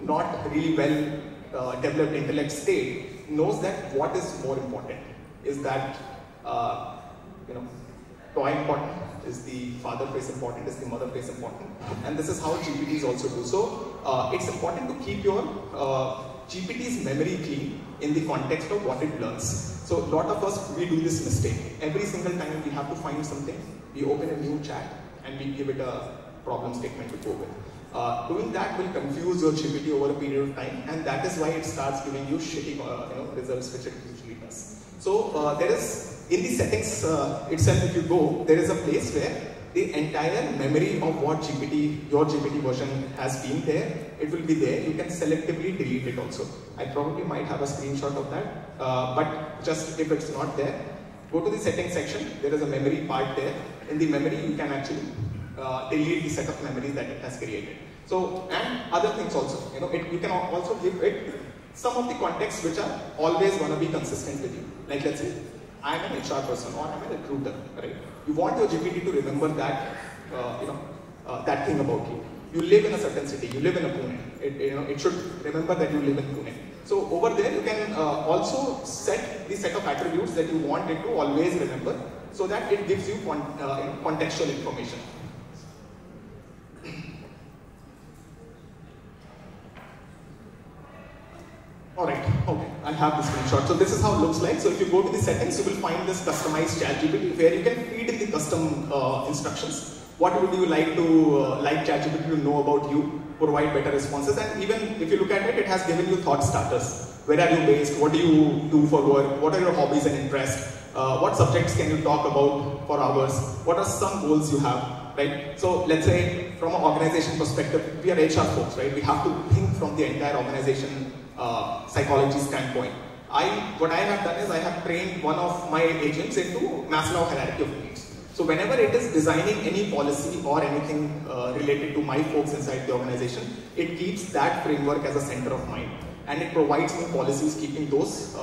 not really well developed intellect state, knows that what is more important is that, toy important, is the father face important, is the mother face important, and this is how GPTs also do. So it's important to keep your GPT's memory clean in the context of what it learns. So a lot of us, we do this mistake. Every single time we have to find something, we open a new chat and we give it a problem statement to go with. Doing that will confuse your GPT over a period of time, and that is why it starts giving you shitty results, which it usually does. So there is, in the settings itself, if you go, there is a place where the entire memory of what your GPT version has been there, it will be there. You can selectively delete it also. I probably might have a screenshot of that, but just if it's not there, go to the settings section. There is a memory part there. In the memory, you can actually delete the set of memories that it has created. So, and other things also, you can also give it some of the contexts which are always going to be consistent with you. Like let's say, I'm an HR person or I'm a recruiter, right? You want your GPT to remember that, that thing about you. You live in a certain city, you live in a Pune. It should remember that you live in Pune. So over there, you can also set the set of attributes that you want it to always remember, so that it gives you contextual information. Alright, okay, I have the screenshot. So this is how it looks like. So if you go to the settings, you will find this customized ChatGPT where you can feed in the custom instructions. What would you like ChatGPT to know about you, provide better responses, and even if you look at it, it has given you thought starters. Where are you based? What do you do for work? What are your hobbies and interests? What subjects can you talk about for hours? What are some goals you have, right? So let's say from an organization perspective, we are HR folks, right? We have to think from the entire organization psychology standpoint. What I have done is I have trained one of my agents into Maslow hierarchy of needs. So whenever it is designing any policy or anything related to my folks inside the organization, it keeps that framework as a center of mind, and it provides me policies keeping those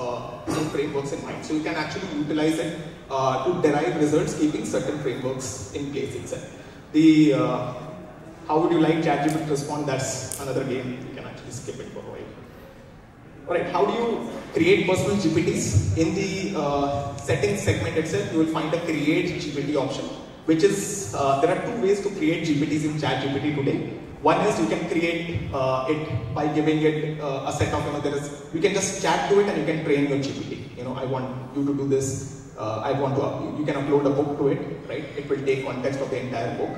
same frameworks in mind. So you can actually utilize it to derive results keeping certain frameworks in place itself. The how would you like ChatGPT to respond? That's another game. You can actually skip it for a while. Alright, how do you create personal GPTs? In the settings segment itself, you will find a create GPT option, which is, there are two ways to create GPTs in ChatGPT today. One is you can create it by giving it a set of, you can just chat to it and you can train your GPT. I want you to do this, you can upload a book to it, right? It will take context of the entire book.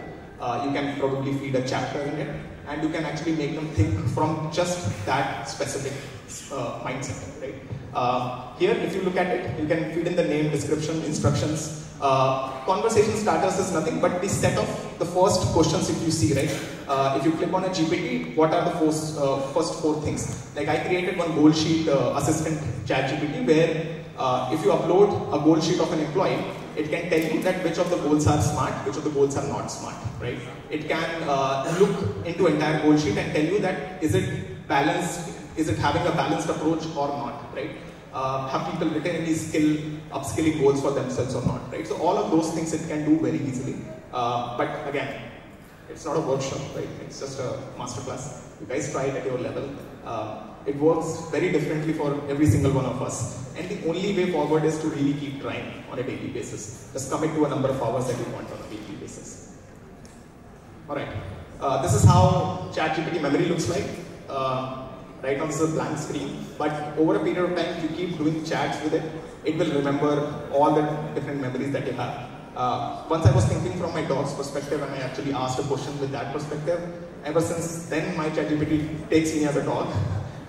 You can probably feed a chapter in it, and you can actually make them think from just that specific mindset, right? Here, if you look at it, you can feed in the name, description, instructions. Conversation starters is nothing but the set of the first questions if you see, right? If you click on a GPT, what are the first four things? Like I created one goal sheet assistant chat GPT where if you upload a goal sheet of an employee, it can tell you that which of the goals are smart, which of the goals are not smart, right? It can look into entire goal sheet and tell you that is it balanced, is it having a balanced approach or not, right? Have people written any upskilling goals for themselves or not, right? So all of those things it can do very easily. But again, it's not a workshop, right? It's just a masterclass. You guys try it at your level. It works very differently for every single one of us. And the only way forward is to really keep trying on a daily basis. Just commit to a number of hours that you want on a weekly basis. Alright. This is how ChatGPT memory looks like. Right now this is a blank screen, but over a period of time, if you keep doing chats with it, it will remember all the different memories that you have. Once I was thinking from my dog's perspective and I actually asked a question with that perspective, ever since then my ChatGPT takes me as a dog,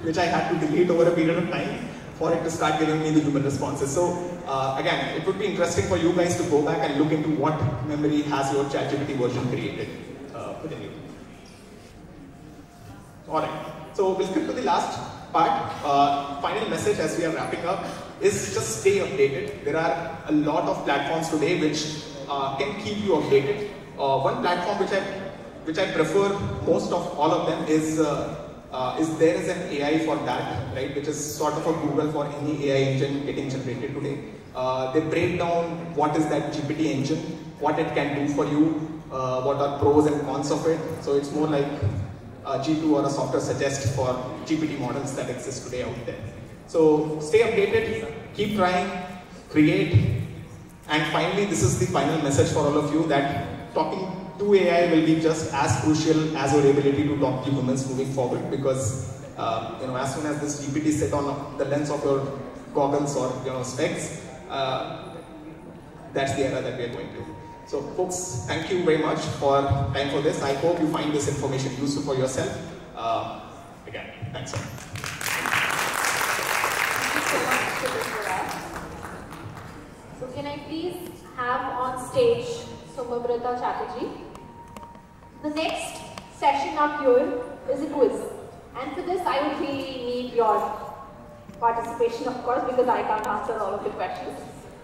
which I had to delete over a period of time for it to start giving me the human responses. So again, it would be interesting for you guys to go back and look into what memory has your ChatGPT version created within you. Alright. So we'll skip to the last part. Final message as we are wrapping up is just stay updated. There are a lot of platforms today which can keep you updated. One platform which I prefer most of all of them is there is an AI for that, right? Which is sort of a Google for any AI engine getting generated today. They break down what is that GPT engine, what it can do for you, what are pros and cons of it. So it's more like G2 or a software suggest for GPT models that exist today out there. So stay updated, keep trying, create, and finally this is the final message for all of you that talking to AI will be just as crucial as your ability to talk to humans moving forward, because as soon as this GPT sit on the lens of your goggles or specs, that's the era that we are going to. So folks, thank you very much for time for this. I hope you find this information useful for yourself. Again, thanks. Thank you so much for this for us. So can I please have on stage Somabrata Chatterjee? The next session up here is a quiz. And for this I would really need your participation, of course, because I can't answer all of the questions.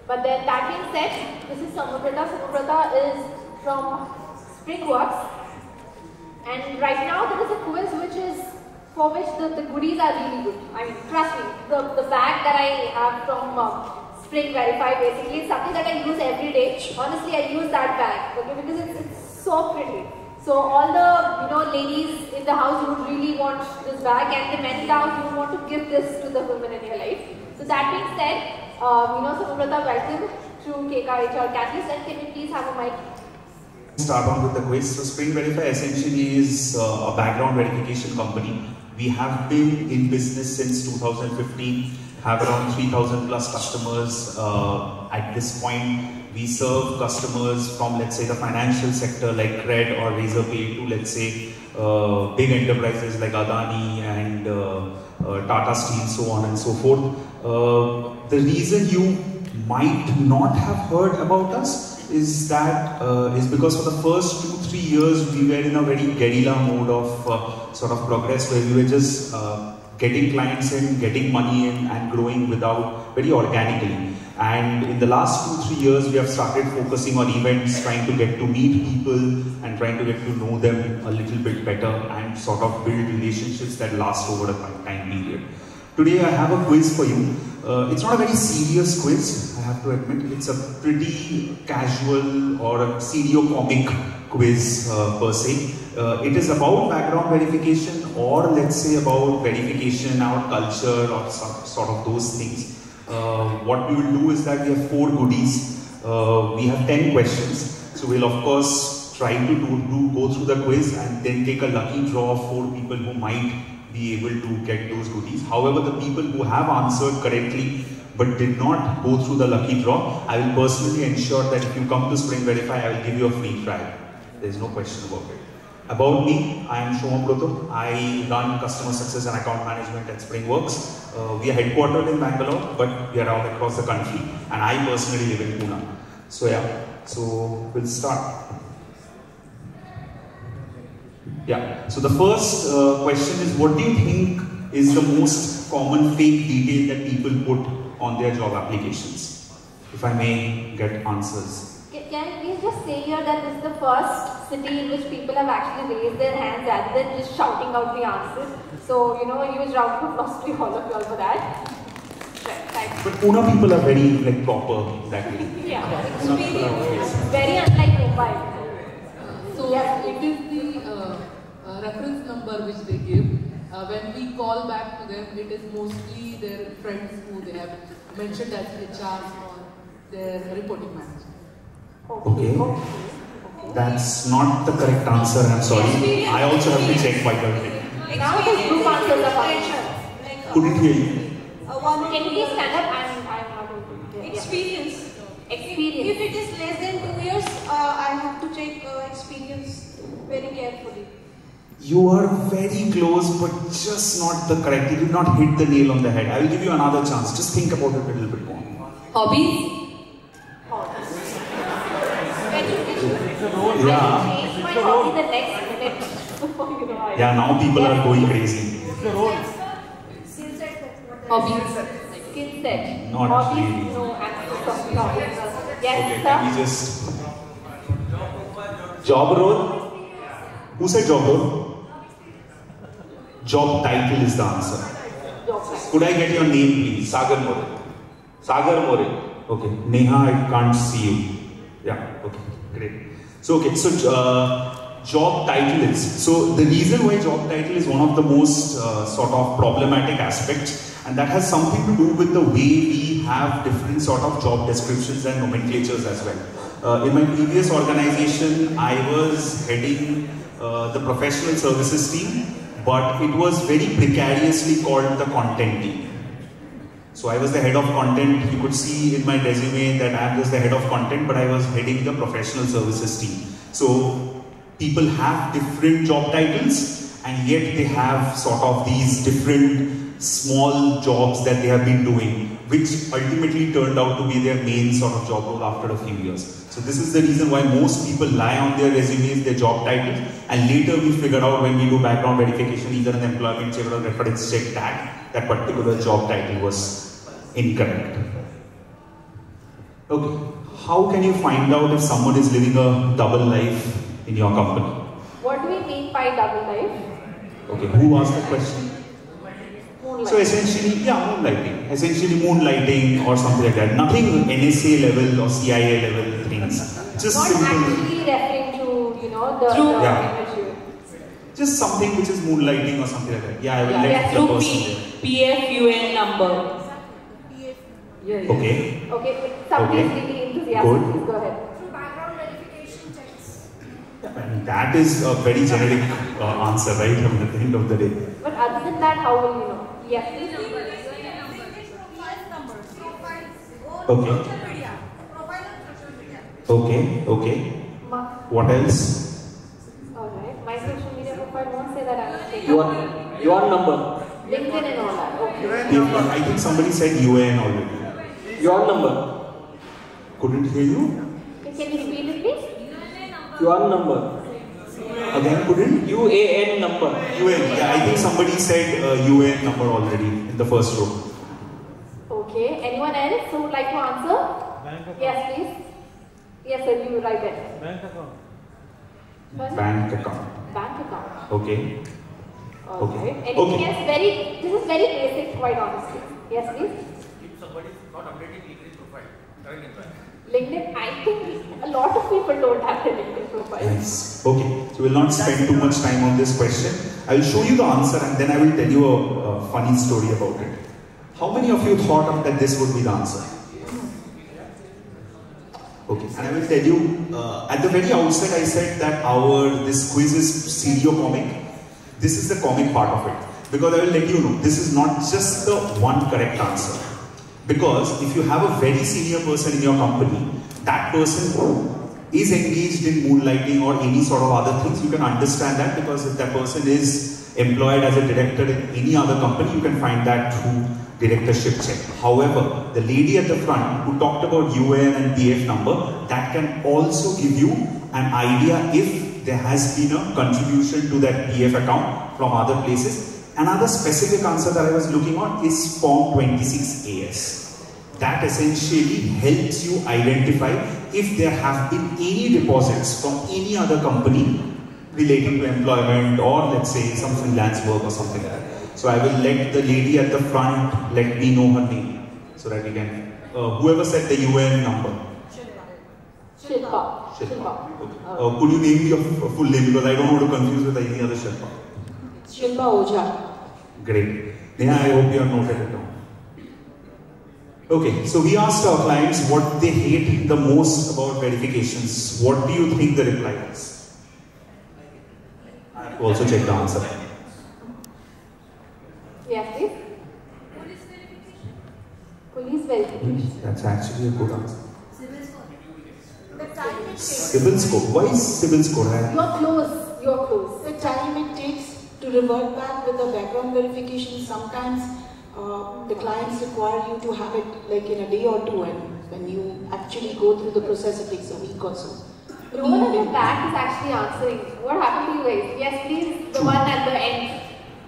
But then that being said, this is Somabrata. Somabrata is from Springworks. And right now there is a quiz for which the goodies are really good. I mean, trust me, the bag that I have from Spring Verify basically is something that I use every day. Honestly, I use that bag, okay, because it's so pretty. So all the ladies in the house, you would really want this bag, and the men in the house, you would want to give this to the women in your life. So that being said, Somabrata, welcome to Keka HR Katalyst, and can you please have a mic? Start on with the quiz. So Spring Verify essentially is a background verification company. We have been in business since 2015, have around 3,000 plus customers at this point. We serve customers from, let's say, the financial sector like Cred or Razorpay to, let's say, big enterprises like Adani and Tata Steel, so on and so forth. The reason you might not have heard about us is because for the first 2-3 years we were in a very guerrilla mode of sort of progress, where we were just getting clients in, getting money in, and growing very organically. And in the last 2-3 years, we have started focusing on events, trying to get to meet people and trying to get to know them a little bit better and sort of build relationships that last over a time period. Today I have a quiz for you. It's not a very serious quiz, I have to admit. It's a pretty casual or a serio-comic quiz per se. It is about background verification, or let's say about verification, our culture, or some sort of those things. What we will do is that we have 4 goodies. We have 10 questions. So we'll of course try to go through the quiz and then take a lucky draw of 4 people who might be able to get those goodies. However, the people who have answered correctly but did not go through the lucky draw, I will personally ensure that if you come to Spring Verify, I will give you a free trial. There is no question about it. About me, I am Somabrata. I run customer success and account management at Springworks. We are headquartered in Bangalore, but we are all across the country, and I personally live in Pune. So yeah, so we'll start. Yeah, so the first question is, what do you think is the most common fake detail that people put on their job applications? If I may get answers. Can I please just say here that this is the first city in which people have actually raised their hands rather than just shouting out the answers. So, huge round of applause to all of you all for that. Right. But Pune people are very like proper that way. Yeah, Pune people are very unlike Mumbai. So it is the reference number which they give. When we call back to them, it is mostly their friends who they have mentioned as HRs or their reporting manager. Okay. That's not the correct answer, I'm sorry. I also have to check quite a bit. Now the group answers are coming. Couldn't hear you. Can you please stand up? I'm not able to hear. Experience. Experience. If it is less than 2 years, I have to check experience very carefully. You are very close, but just not the correct. You did not hit the nail on the head. I will give you another chance. Just think about it a little bit more. Hobbies? Yeah. Change my hobby the next minute. Yeah, now people are going crazy. Hobbies. Skill set. Not Hobbies, really. no, access of Yes, Okay, sir. can we just... Job role? Who said job role? Job title is the answer. Could I get your name please? Sagar More. Sagar More. Okay. Neha, I can't see you. Yeah, okay, great. So, okay, so job title is, so the reason why job title is one of the most sort of problematic aspects, and that has something to do with the way we have different sort of job descriptions and nomenclatures as well. In my previous organization, I was heading the professional services team, but it was very precariously called the content team. So I was the head of content. You could see in my resume that I was the head of content, but I was heading the professional services team. So people have different job titles, and yet they have sort of these different small jobs that they have been doing, which ultimately turned out to be their main sort of job role after a few years. So this is the reason why most people lie on their resumes, their job titles, and later we figured out when we do background verification, either an employment check or a reference check, that particular job title was incorrect. Okay, how can you find out if someone is living a double life in your company? What do we mean by double life? Okay, who asked the question? Moonlight. So essentially, yeah, moonlighting. Essentially moonlighting or something like that. Nothing NSA level or CIA level things. Just not simple. actually referring to, you know, the image. Just something which is moonlighting or something like that. Yeah, I will let the through person PFUN number. Okay. Okay, somebody is really enthusiastic. Good. Please go ahead. Through background verification checks. And that is a very generic answer, right, at the end of the day. But other than that, how will you know? Yes, please. Okay. Okay, okay. What else? Alright, my social media profile won't say that I'm taking Your number. LinkedIn and all that. Okay. I think somebody said UAN already. Your number. Couldn't hear you? Can you repeat it, please? Your number. Again, couldn't? UAN number. UAN. Yeah, I think somebody said UAN number already in the first row. Okay. Anyone else who would like to answer? Bank account. Yes, please. Yes, sir. You write it. Bank account. Bank account. Bank account. Okay. Okay. Anything else? This is very basic, quite honestly. Yes, please. If somebody is not updating LinkedIn profile, current employer. LinkedIn, I think a lot of people don't have the LinkedIn profile. Nice. Okay. So we'll not spend too much time on this question. I will show you the answer and then I will tell you a funny story about it. How many of you thought that this would be the answer? Okay, and I will tell you, at the very outset I said that this quiz is pseudo-comic. This is the comic part of it. Because I will let you know, this is not just the one correct answer. Because if you have a very senior person in your company, that person is engaged in moonlighting or any sort of other things, you can understand that, because if that person is employed as a director in any other company, you can find that through directorship check. However, the lady at the front who talked about UAN and PF number, that can also give you an idea if there has been a contribution to that PF account from other places. Another specific answer that I was looking on is Form 26AS. That essentially helps you identify if there have been any deposits from any other company relating to employment or let's say some freelance work or something like that. So I will let the lady at the front let me know her name. so that we can, whoever said the UN number? Shilpa. Okay. Could you name your full name, because I don't want to confuse with any other Shilpa? Shilpa Oja. Great. Neha, I hope you have noted it down. Okay, so we asked our clients what they hate the most about verifications. What do you think the reply is? I have to also check the answer. Yes, please. Police verification. That's actually a good answer. The time it takes. Civil score. Why is civil score? You're close. You're close. The time it takes to revert back with the background verification, sometimes the clients require you to have it like in a day or two, and when you actually go through the process, it takes a week or so. No one at the back is actually answering. What happened to you guys? Yes, please. The one at the end.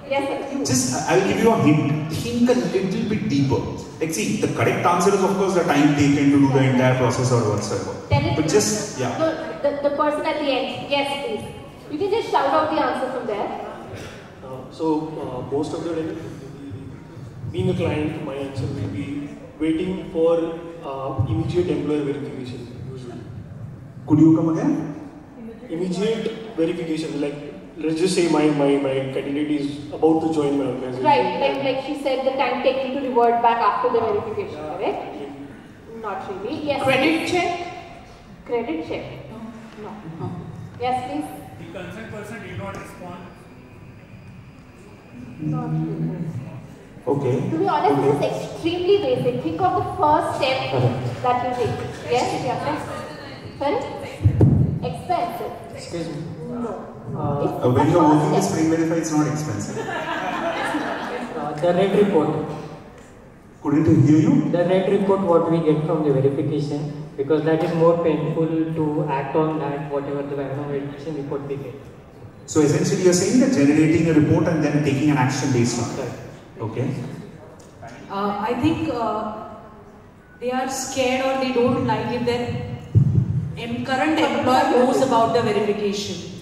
Yes, you. Just, I will give you a hint. Think a little bit deeper. Like, see, the correct answer is, of course, the time taken to do the entire process or whatsoever. But just, yeah. The person at the end. Yes, please. You can just shout out the answer from there. Most of the time, being a client, my answer will be waiting for immediate employer verification, usually. Could you come again? Immediate verification, like let's just say my candidate is about to join my organization. Right, like she said, the time taken to revert back after the verification, correct? Not really. Yes. Credit check? Credit check? No. Yes, please. The concerned person did not respond. Not really. Okay. To be honest, this is extremely basic. Think of the first step that you take. Yes? Yeah. Sorry? Expensive. Excuse me. No. When you are working with Spring Verify, it's not expensive. The red report. Couldn't hear you? The red report, what we get from the verification, because that is more painful to act on that, whatever the background verification report we get. So essentially, you are saying that generating a report and then taking an action based on that. Okay. I think they are scared or they don't like if their current employer knows about the verification.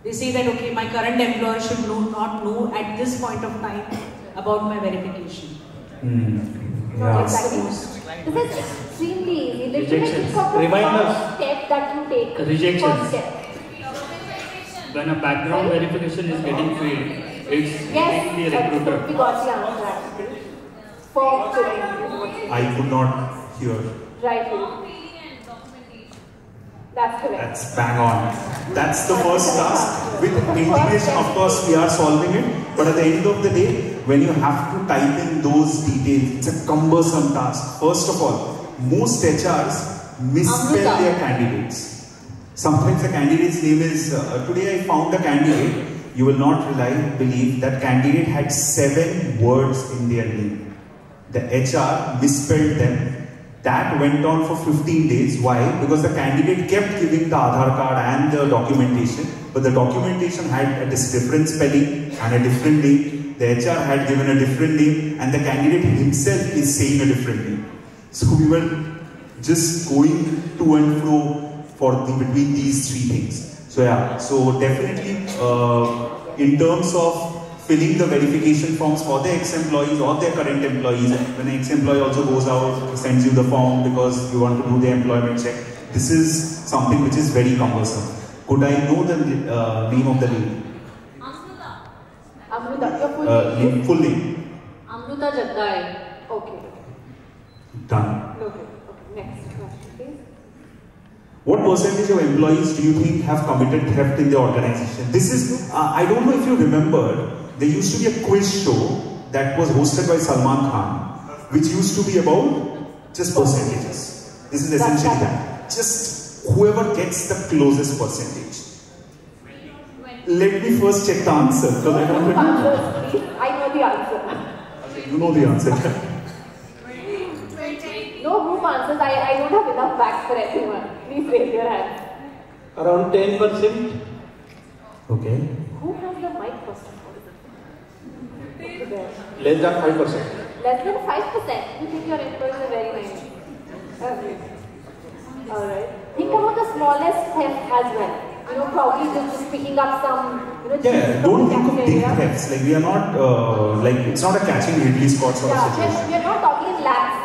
They say that, okay, my current employer should not know at this point of time about my verification. Yeah. Exactly. This is extremely easy. Rejections. Remind us. Step that you take. Rejections. Step. When a background verification is getting failed, it's hitting the recruiter. We got the answer actually. For today. I could not hear. Right. That's correct. That's bang on. That's the first task. With integration, of course, we are solving it. But at the end of the day, when you have to type in those details, it's a cumbersome task. First of all, most HRs misspell their candidates. Sometimes the candidate's name is, today I found a candidate, you will not believe that candidate had 7 words in their name. The HR misspelled them. That went on for 15 days. Why? Because the candidate kept giving the Aadhaar card and the documentation, but the documentation had a different spelling and a different name. The HR had given a different name, and the candidate himself is saying a different name. So we were just going to and fro between these 3 things. So yeah, so definitely in terms of filling the verification forms for the ex-employees or their current employees, when an ex-employee also goes out, sends you the form because you want to do the employment check, this is something which is very cumbersome. Could I know the name of the lady? Amruta, your full name? Full name. Amruta Jaddai. Okay. Done. Okay. Next question, please. What percentage of employees do you think have committed theft in the organization? This is, I don't know if you remember, there used to be a quiz show that was hosted by Salman Khan, which used to be about just percentages. This is essentially that. Just whoever gets the closest percentage. Let me first check the answer, because I don't know. I know the answer. You know the answer. No group answers. I don't have enough facts for everyone. Please raise your hands. Around 10%. Okay. Who has the mic first of all? Less than 5%. Less than 5%. You think your employees are very nice. Okay. Alright. Think about the smallest theft as well. You know, probably just picking up some, Yeah, don't think of big thefts. Like we are not, it's not a catching Ridley Scott sort of situation. We are not talking in lakhs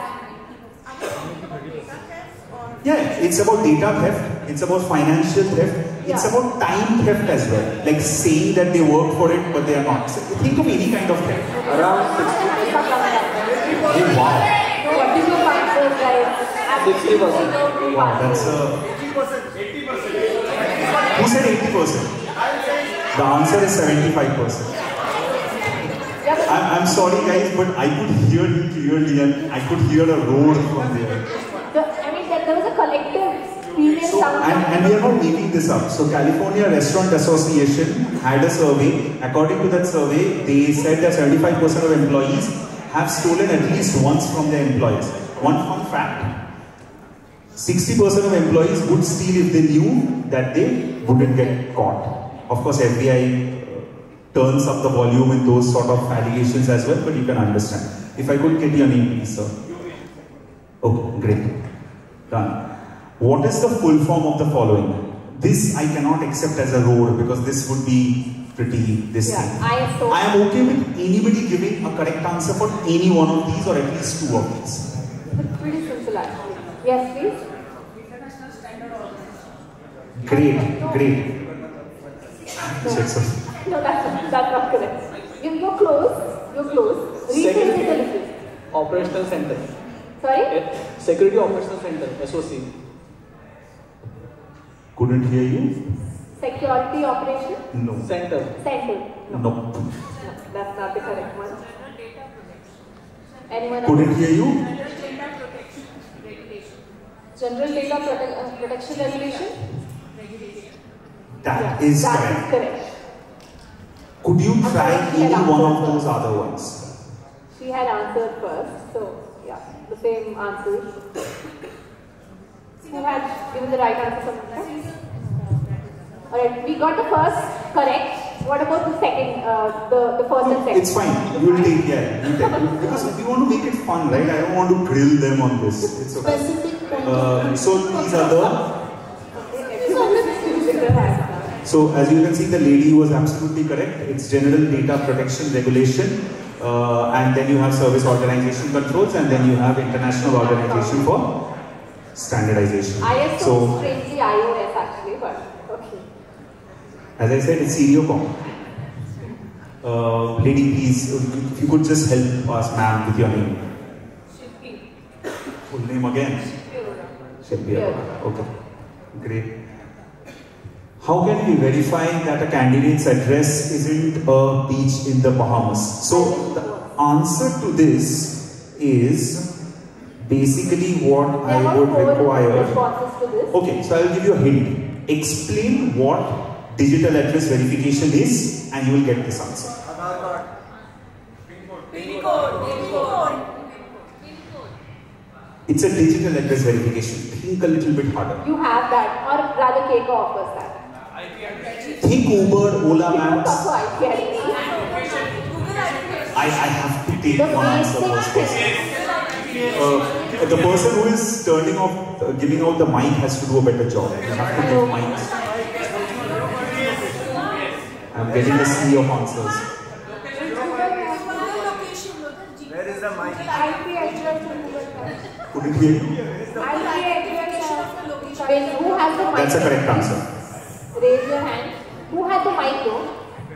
Yeah, it's about data theft, it's about financial theft, it's about time theft as well. Like saying that they work for it, but they are not. So think of any kind of theft. Around 60%. Oh, wow. What is your answer, guys? 60%. Wow, that's 80%. Who said 80%? The answer is 75%. I'm sorry guys, but I could hear you clearly and I could hear a roar from there. There was a collective female sound. And we are not making this up. So California Restaurant Association had a survey. According to that survey, they said that 75% of employees have stolen at least once from their employers. One fun fact, 60% of employees would steal if they knew that they wouldn't get caught. Of course, FBI turns up the volume in those sort of allegations as well, but you can understand. If I could get your name, please, sir. Okay, great. Done. What is the full form of the following? This I cannot accept as a road because this would be pretty thing. I am okay with anybody giving a correct answer for any one of these or at least two of these. It's pretty simple actually. Yes, please. Great. No, that's not correct. You're close. Rephrase it a little. Operational Center. Sorry? Security Operational Center, SOC. Couldn't hear you? Security Operation? No. Center. No. That's not the correct one. Anyone Couldn't else? hear you? General Data Protection Regulation? That is correct. Could you try any one of those other ones? She had answered first, so yeah, the same answers. Who had given the right answer? Alright, we got the first correct. What about the second, the first and second? It's fine. You will take because we want to make it fun, right? I don't want to grill them on this. It's okay. So these are the. So as you can see, the lady was absolutely correct. It's General Data Protection Regulation, and then you have Service Organization Controls, and then you have International Organization for Standardization. ISO strangely iOS actually, but okay. As I said, it's Seriocom. Lady, please, if you could just help us, ma'am, with your name. Full name again? Shilpi Arora. Okay, great. How can we verify that a candidate's address isn't a beach in the Bahamas? So the answer to this is basically what I would require. Okay, so I'll give you a hint. Explain what digital address verification is and you will get this answer. It's a digital address verification. Think a little bit harder. You have that, or rather Keka offers that. Think Uber, Ola Maps. I have to take one answer first. The person who is turning off, giving out the mic has to do a better job. You have to give mics. I'm getting a sea of answers. Where is the mic? IP address. Couldn't hear you? IP address. Who has the mic? That's a correct answer. Raise your hand. Who had the mic though?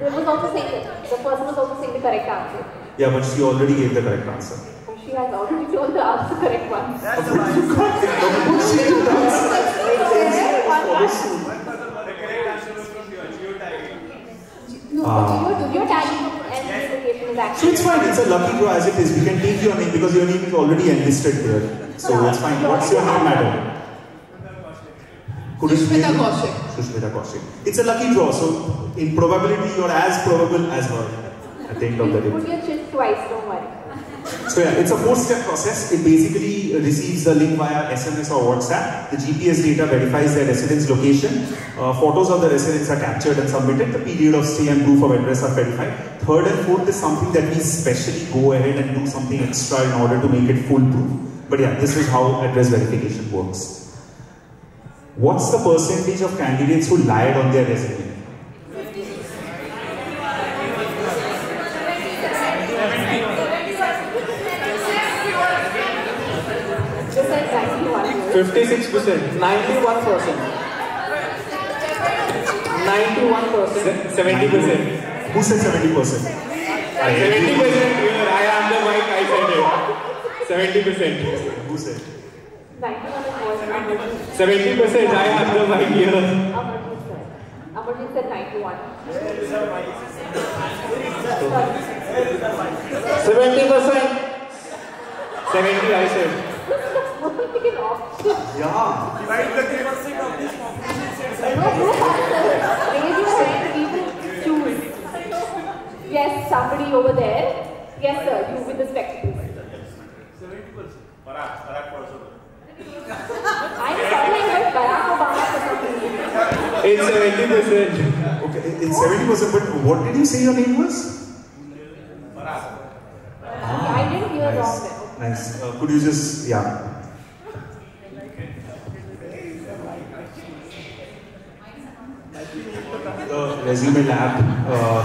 They was also saying the person was also saying the correct answer. Yeah, but she already gave the correct answer. She has already told the answer correct one. That's the mic. You can't get the good shit in the answer. Your tagging and location is actually. So it's fine, it's a lucky draw as it is. We can take your name because your name is already enlisted here. So it's fine. What's your name, madam? Sushmita Kaushik. Sushmita Kaushik. It's a lucky draw, so in probability you're as probable as her at the end of the day. Put your chin twice, don't worry. So yeah, it's a 4-step process. It basically receives the link via SMS or WhatsApp. The GPS data verifies their residence location. Photos of the residents are captured and submitted. The period of stay and proof of address are verified. Third and fourth is something that we specially go ahead and do something extra in order to make it foolproof. But yeah, this is how address verification works. What's the percentage of candidates who lied on their resume? 56%. 91%. 91%. 70%. Who said 70%? 70% here. I am the mic. I said it. 70%. Who said? 70%. I am the mic here. Amarjit said 91. 70%. 70, I said. Yeah. Divide the 3% of this population. No answer. Raise your hand, we will choose. Yes, somebody over there. Yes, sir, you with the spectacles. 70%. Barack also. I'm sorry, I heard Barack Obama for some reason. It's 70%. Okay, it's 70%, but what did you say your name was? Barack. I didn't hear wrong there. Nice. Could you just, yeah. The resume lab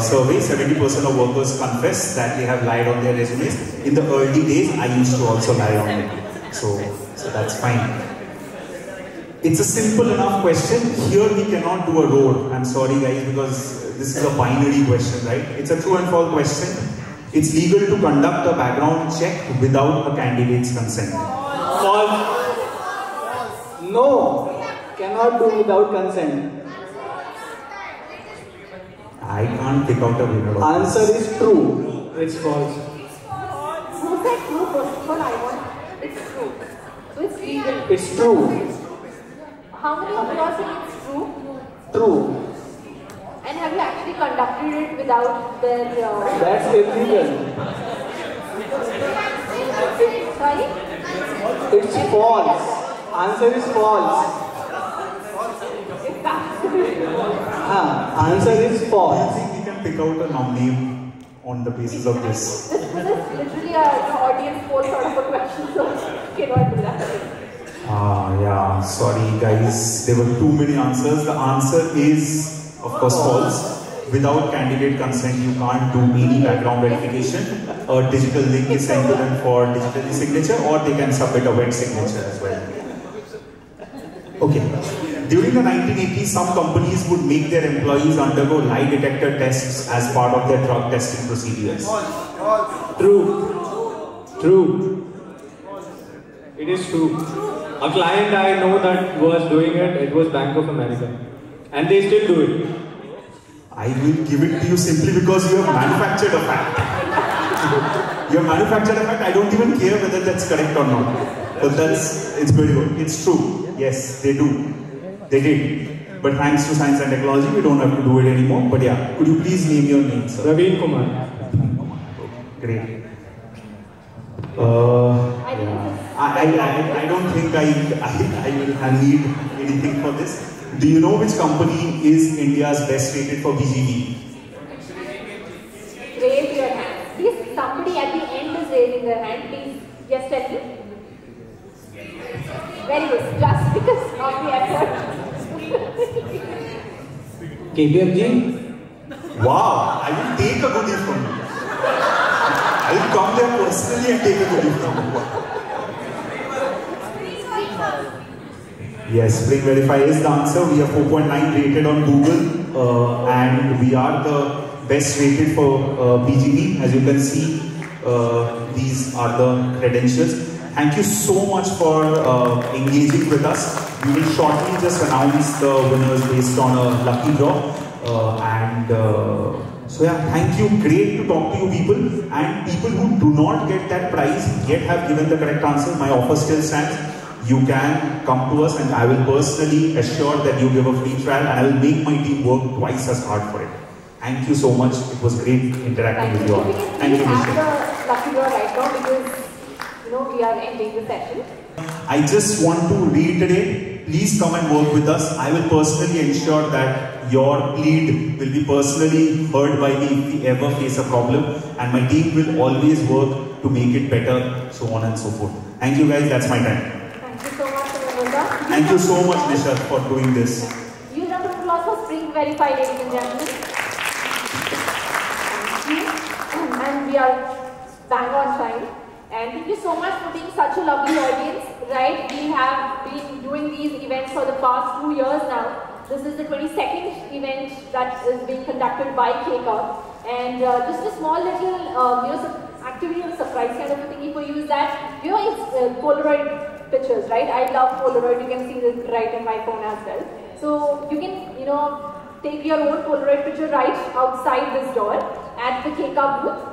survey, 70% of workers confess that they have lied on their resumes. In the early days, I used to also lie on it. So that's fine. It's a simple enough question. Here we cannot do a road. I'm sorry guys, because this is a binary question, right? It's a true and false question. It's legal to conduct a background check without a candidate's consent. False. No. Cannot do without consent. I can't pick out a winner. Answer is true. It's false. Who said true? First of all, I want it's true. So it's legal. It's true. How many of you are saying it's true? True. And have you actually conducted it without their... That's illegal. Sorry? It's false. Answer is false. Answer is false. I think we can pick out a name on the basis of this. This is literally an audience poll sort of a question, so you cannot do that. Yeah, sorry guys, there were too many answers. The answer is, of course, false. Without candidate consent, you can't do any background verification. A digital link is sent to them for digital signature, or they can submit a wet signature as well. Okay. During the 1980s, some companies would make their employees undergo lie detector tests as part of their drug testing procedures. True. True. It is true. A client I know that was doing it, it was Bank of America. And they still do it. I will give it to you simply because you have manufactured a fact. You have manufactured a fact. I don't even care whether that's correct or not. But it's very good. It's true. Yes, they do. They did. But thanks to science and technology, we don't have to do it anymore. But yeah, could you please name your name, sir? Raveen Kumar. Great. I don't think I need anything for this. Do you know which company is India's best rated for BGV? Raise your hand. Please, somebody at the end is raising their hand. Please, just tell me. Very good. Just because of the effort. KPMG? Wow, I will take a goodie from you. I will come there personally and take a goodie from you. Yes, Spring Verify is the answer. We are 4.9 rated on Google and we are the best rated for BGV. As you can see, these are the credentials. Thank you so much for engaging with us. We will shortly just announce the winners based on a lucky draw. So yeah, thank you. Great to talk to you people. And people who do not get that prize yet have given the correct answer. My offer still stands. You can come to us and I will personally assure that you give a free trial and I will make my team work twice as hard for it. Thank you so much. It was great interacting with you all. Thank you, Michelle. We have the lucky draw right now because we are ending the session. I just want to reiterate, please come and work with us. I will personally ensure that your plead will be personally heard by me if we ever face a problem, and my team will always work to make it better, so on and so forth. Thank you guys, that's my time. Thank you so much, Ananda. Thank you so much, Nisha, for doing this. Huge round of applause for Spring Verify, ladies and gentlemen. And we are bang on time. And thank you so much for being such a lovely audience, right? We have been doing these events for the past 2 years now. This is the 22nd event that is being conducted by Keka. And just a small little activity and surprise kind of a thingy for you is that, it's Polaroid pictures, right? I love Polaroid. You can see this right in my phone as well. So you can, take your own Polaroid picture right outside this door at the Keka booth.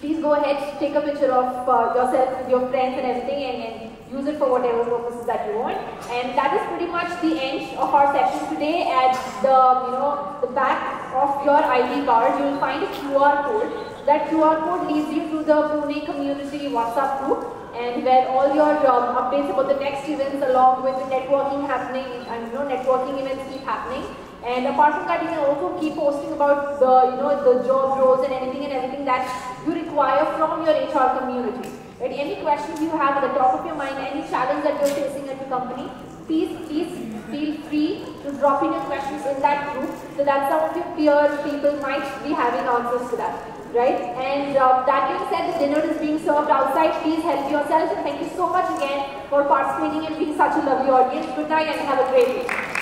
Please go ahead, take a picture of yourself with your friends and everything, and use it for whatever purposes that you want. And that is pretty much the end of our session today. At the back of your ID card, you will find a QR code. That QR code leads you to the Pune community WhatsApp group, and where all your updates about the next events along with the networking happening, and networking events keep happening. And apart from that, you can also keep posting about the job roles and anything and everything that you require from your HR community. Right? Any questions you have at the top of your mind, any challenge that you're facing at your company, please feel free to drop in your questions in that group, so that some of your peer people might be having answers to that. Right? And that being said, the dinner is being served outside. Please help yourself, and thank you so much again for participating and being such a lovely audience. Good night and have a great day.